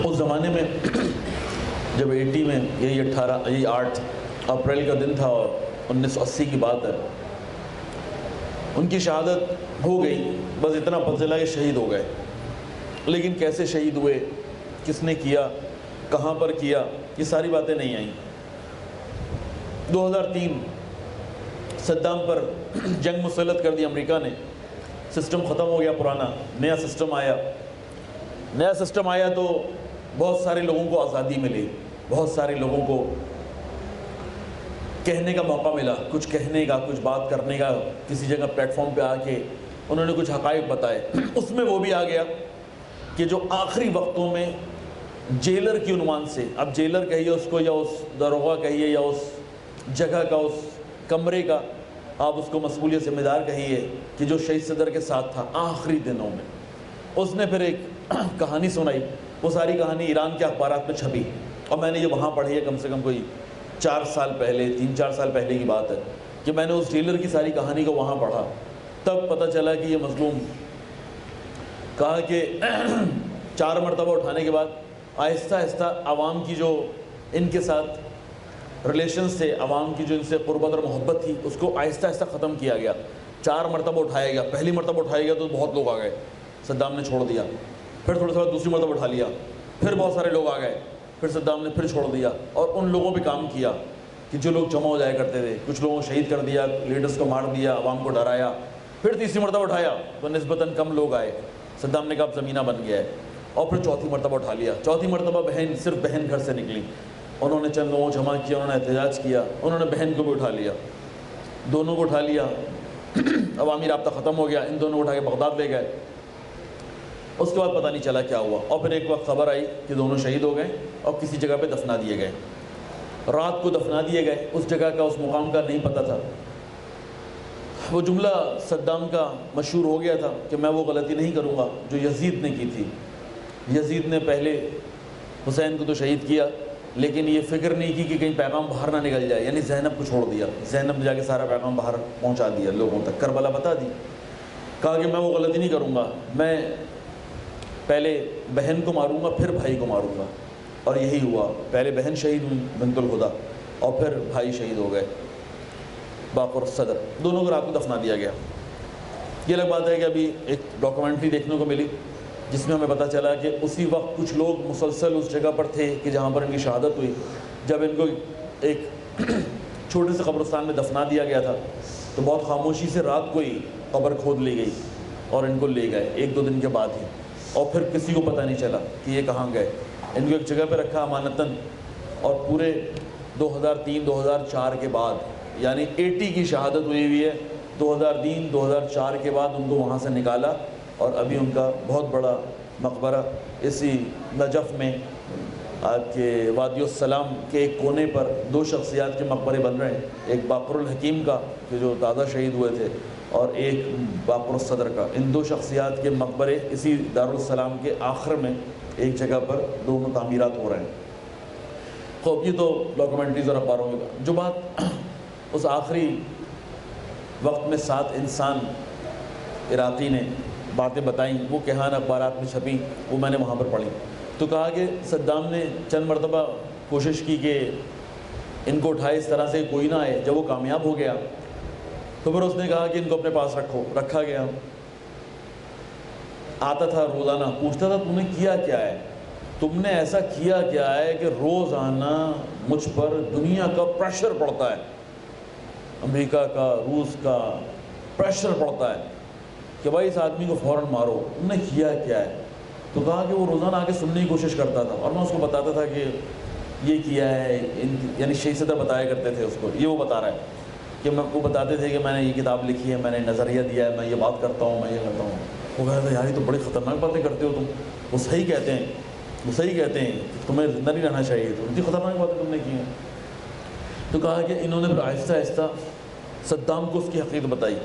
اس زمانے میں جب 80 میں یہی 8 اپریل کا دن تھا اور 1980 کی بات ہے, ان کی شہادت ہو گئی. بس اتنا پتہ چلا کہ شہید ہو گئے, لیکن کیسے شہید ہوئے, کس نے کیا, کہاں پر کیا، یہ ساری باتیں نہیں آئیں۔ 2003 صدام پر جنگ مسلط کر دی امریکہ نے، سسٹم ختم ہو گیا پرانا، نیا سسٹم آیا۔ نیا سسٹم آیا تو بہت سارے لوگوں کو آزادی ملی، بہت سارے لوگوں کو کہنے کا موقع ملا، کچھ کہنے کا، کچھ بات کرنے کا، کسی جگہ پلیٹ فارم پہ آ کے انہوں نے کچھ حقائق بتائے۔ اس میں وہ بھی آ گیا کہ جو آخری وقتوں میں جیلر کی عنوان سے، اب جیلر کہیے اس کو، یا اس داروغہ کہیے، یا اس جگہ کا، اس کمرے کا آپ اس کو مسئول یا ذمہ دار کہیے، کہ جو شہید صدر کے ساتھ تھا آخری دنوں میں، اس نے پھر ایک کہانی سنائی۔ وہ ساری کہانی ایران کے اخبارات میں چھپی، اور میں نے یہ وہاں پڑھی ہے، کم سے کم کوئی 4 سال پہلے، 3-4 سال پہلے کی بات ہے کہ میں نے اس جیلر کی ساری کہانی کو وہاں پڑھا۔ تب پتہ چلا کہ یہ مظلوم، کہا کہ 4 مرتبہ اٹھانے کے بعد آہستہ آہستہ عوام کی جو ان کے ساتھ ریلیشنز تھے، عوام کی جو ان سے قربت اور محبت تھی، اس کو آہستہ آہستہ ختم کیا گیا۔ 4 مرتبہ اٹھایا گیا، پہلی مرتبہ اٹھایا گیا تو بہت لوگ آ گئے، صدام نے چھوڑ دیا۔ پھر تھوڑا سا دوسری مرتبہ اٹھا لیا، پھر بہت سارے لوگ آ گئے، پھر صدام نے پھر چھوڑ دیا، اور ان لوگوں پہ کام کیا کہ جو لوگ جمع ہو جایا کرتے تھے، کچھ لوگوں کو شہید کر دیا، لیڈرز کو مار دیا، عوام کو ڈرایا۔ پھر تیسری مرتبہ اٹھایا تو نسبتاً کم لوگ آئے، صدام نے کہا اب زمینہ بن گیا ہے، اور پھر چوتھی مرتبہ اٹھا لیا۔ چوتھی مرتبہ بہن، صرف بہن گھر سے نکلی، انہوں نے چند لوگوں جمع کیا، انہوں نے احتجاج کیا، انہوں نے بہن کو بھی اٹھا لیا، دونوں کو اٹھا لیا۔ عوامی رابطہ ختم ہو گیا، ان دونوں کو اٹھا کے بغداد لے گئے۔ اس کے بعد پتہ نہیں چلا کیا ہوا، اور پھر ایک وقت خبر آئی کہ دونوں شہید ہو گئے اور کسی جگہ پہ دفنا دیے گئے۔ رات کو دفنا دیے گئے، اس جگہ کا، اس مقام کا نہیں پتہ تھا۔ وہ جملہ صدام کا مشہور ہو گیا تھا کہ میں وہ غلطی نہیں کروں گا جو یزید نے کی تھی۔ یزید نے پہلے حسین کو تو شہید کیا، لیکن یہ فکر نہیں کی کہ کہیں پیغام باہر نہ نکل جائے، یعنی زینب کو چھوڑ دیا، زینب نے جا کے سارا پیغام باہر پہنچا دیا لوگوں تک، کربلا بتا دی۔ کہا کہ میں وہ غلطی نہیں کروں گا، میں پہلے بہن کو ماروں گا پھر بھائی کو ماروں گا، اور یہی ہوا۔ پہلے بہن شہید ہوئی بنت الہدیٰ، اور پھر بھائی شہید ہو گئے باقر صدر، دونوں کو رات کو دفنا دیا گیا۔ یہ الگ بات ہے کہ ابھی ایک ڈاکومنٹری دیکھنے کو ملی جس میں ہمیں پتہ چلا کہ اسی وقت کچھ لوگ مسلسل اس جگہ پر تھے کہ جہاں پر ان کی شہادت ہوئی۔ جب ان کو ایک چھوٹے سے قبرستان میں دفنا دیا گیا تھا تو بہت خاموشی سے رات کو ہی قبر کھود لی گئی اور ان کو لے گئے 1-2 دن کے بعد ہی، اور پھر کسی کو پتہ نہیں چلا کہ یہ کہاں گئے۔ ان کو ایک جگہ پہ رکھا امانتاً، اور پورے 2003-2004 کے بعد، یعنی 80 کی شہادت ہوئی ہے، 2003-2004 کے بعد ان کو وہاں سے نکالا، اور ابھی ان کا بہت بڑا مقبرہ اسی نجف میں آپ کے وادی السلام کے ایک کونے پر 2 شخصیات کے مقبرے بن رہے ہیں، ایک باقر الحکیم کا کہ جو تازہ شہید ہوئے تھے، اور ایک باقر الصدر کا۔ ان 2 شخصیات کے مقبرے اسی دارالسلام کے آخر میں ایک جگہ پر دونوں تعمیرات ہو رہے ہیں۔ خوب یہ تو ڈاکومنٹریز اور اخباروں میں جو بات اس آخری وقت میں 7 انسان عراقی نے باتیں بتائیں، وہ کہان اخبارات میں چھپیں، وہ میں نے وہاں پر پڑھی۔ تو کہا کہ صدام نے چند مرتبہ کوشش کی کہ ان کو اٹھائے اس طرح سے کوئی نہ آئے۔ جب وہ کامیاب ہو گیا تو پھر اس نے کہا کہ ان کو اپنے پاس رکھو۔ رکھا گیا، آتا تھا روزانہ، پوچھتا تھا تم نے کیا کیا ہے، تم نے ایسا کیا کیا ہے کہ روزانہ مجھ پر دنیا کا پریشر پڑتا ہے، امریکہ کا، روس کا پریشر پڑتا ہے کہ بھائی اس آدمی کو فوراً مارو، تم نے کیا کیا ہے۔ تو کہا کہ وہ روزانہ آ کے سننے کی کوشش کرتا تھا، اور میں اس کو بتاتا تھا کہ یہ کیا ہے، یعنی شہید صدر بتایا کرتے تھے اس کو، یہ وہ بتا رہا ہے کہ وہ بتاتے تھے کہ میں نے یہ کتاب لکھی ہے، میں نے نظریہ دیا ہے، میں یہ بات کرتا ہوں، میں یہ کرتا ہوں۔ وہ کہا تھا یار یہ تو بڑی خطرناک باتیں کرتے ہو تم۔ وہ صحیح کہتے ہیں، وہ صحیح کہتے ہیں، تمہیں زندہ نہیں رہنا چاہیے، تو اتنی خطرناک باتیں تم نے کی ہیں۔ تو کہا کہ انہوں نے پھر آہستہ آہستہ صدام کو اس کی حقیقت بتائی،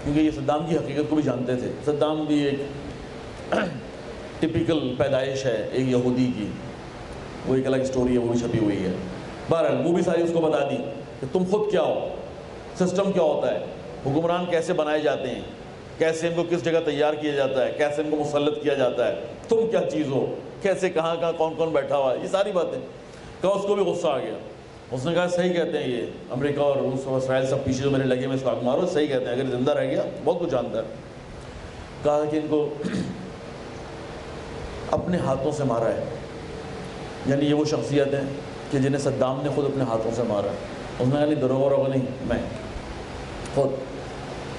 کیونکہ یہ صدام کی حقیقت کو بھی جانتے تھے۔ صدام بھی ایک ٹپیکل پیدائش ہے ایک یہودی کی، وہ ایک الگ سٹوری ہے، وہ بھی چھپی ہوئی ہے۔ بہرحال وہ بھی ساری اس کو بتا دی کہ تم خود کیا ہو، سسٹم کیا ہوتا ہے، حکمران کیسے بنائے جاتے ہیں، کیسے ان کو کس جگہ تیار کیا جاتا ہے، کیسے ان کو مسلط کیا جاتا ہے، تم کیا چیز ہو، کیسے کہاں کہاں کون کون بیٹھا ہوا ہے، یہ ساری باتیں۔ کہا اس کو بھی غصہ آ گیا، اس نے کہا صحیح کہتے ہیں یہ امریکہ اور روس اور اسرائیل سب پیچھے جو میرے لگے میں اس کو آگ مارو، صحیح کہتے ہیں، اگر زندہ رہ گیا بہت کچھ جانتا ہے۔ کہا کہ ان کو اپنے ہاتھوں سے مارا ہے، یعنی یہ وہ شخصیت ہیں کہ جنہیں صدام نے خود اپنے ہاتھوں سے مارا. اس نے کہا نہیں دروغ وغیرہ نہیں، میں خود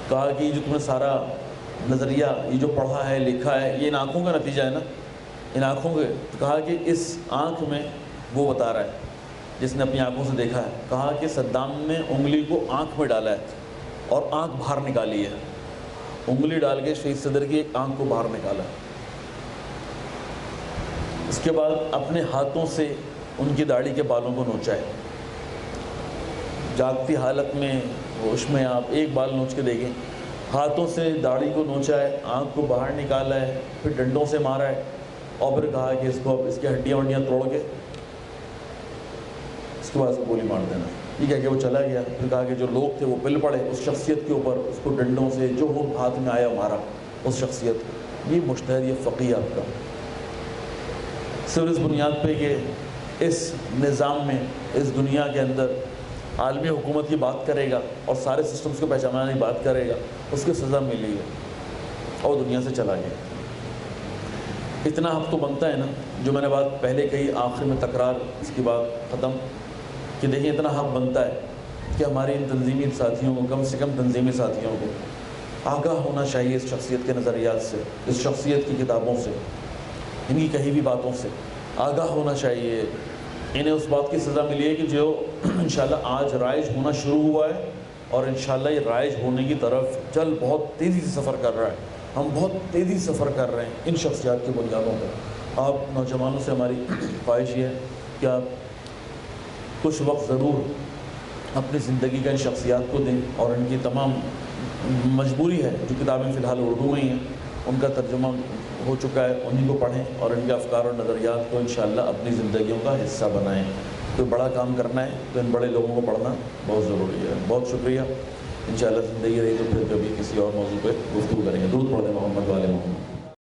کہا کہ یہ جو تم نے سارا نظریہ یہ جو پڑھا ہے لکھا ہے یہ ان آنکھوں کا نتیجہ ہے نا، ان آنکھوں کے. کہا کہ اس آنکھ میں وہ بتا رہا ہے جس نے اپنی آنکھوں سے دیکھا ہے. کہا کہ صدام نے انگلی کو آنکھ میں ڈالا ہے اور آنکھ باہر نکالی ہے. انگلی ڈال کے شہید صدر کی ایک آنکھ کو باہر نکالا. اس کے بعد اپنے ہاتھوں سے ان کی داڑھی کے بالوں کو نوچا ہے. جاگتی حالت میں ہوش میں آپ ایک بال نوچ کے دیکھیں. ہاتھوں سے داڑھی کو نوچا ہے، آنکھ کو باہر نکالا ہے، پھر ڈنڈوں سے مارا ہے اور پھر کہا کہ اس کو اب اس کی ہڈیاں وڈیاں توڑ کے اس کے بعد اس کو گولی مار دینا. یہ کہہ کہ وہ چلا گیا. پھر کہا کہ جو لوگ تھے وہ پل پڑے اس شخصیت کے اوپر، اس کو ڈنڈوں سے جو وہ ہاتھ میں آیا مارا اس شخصیت کو. یہ مجتہد، یہ فقیہ آپ کا صرف اس بنیاد پہ کہ اس نظام میں اس دنیا کے اندر عالمی حکومت کی بات کرے گا اور سارے سسٹمز کو پہچاننے کی بات کرے گا، اس کی سزا ملی ہے اور دنیا سے چلا گیا. اتنا حق تو بنتا ہے نا، جو میں نے بات پہلے کہی آخر میں تکرار اس کی بات ختم، کہ دیکھیں اتنا حق بنتا ہے کہ ہمارے ان تنظیمی ساتھیوں کو، کم سے کم تنظیمی ساتھیوں کو آگاہ ہونا چاہیے اس شخصیت کے نظریات سے، اس شخصیت کی کتابوں سے، ان کی کہی ہوئی باتوں سے آگاہ ہونا چاہیے. انہیں اس بات کی سزا ملی ہے کہ جو انشاءاللہ آج رائج ہونا شروع ہوا ہے اور انشاءاللہ یہ رائج ہونے کی طرف جلد بہت تیزی سے سفر کر رہا ہے. ہم بہت تیزی سے سفر کر رہے ہیں ان شخصیات کی بنیادوں پر. آپ نوجوانوں سے ہماری خواہش یہ ہے کہ آپ کچھ وقت ضرور اپنی زندگی کا ان شخصیات کو دیں اور ان کی تمام مجبوری ہے جو کتابیں فی الحال اردو میں ہی ہیں ان کا ترجمہ ہو چکا ہے، انہیں کو پڑھیں اور ان کے افکار اور نظریات کو انشاءاللہ اپنی زندگیوں کا حصہ بنائیں. کوئی بڑا کام کرنا ہے تو ان بڑے لوگوں کو پڑھنا بہت ضروری ہے. بہت شکریہ. انشاءاللہ زندگی رہی تو پھر کبھی کسی اور موضوع پہ گفتگو کریں گے. درود پڑھ دیں محمد والے محمد.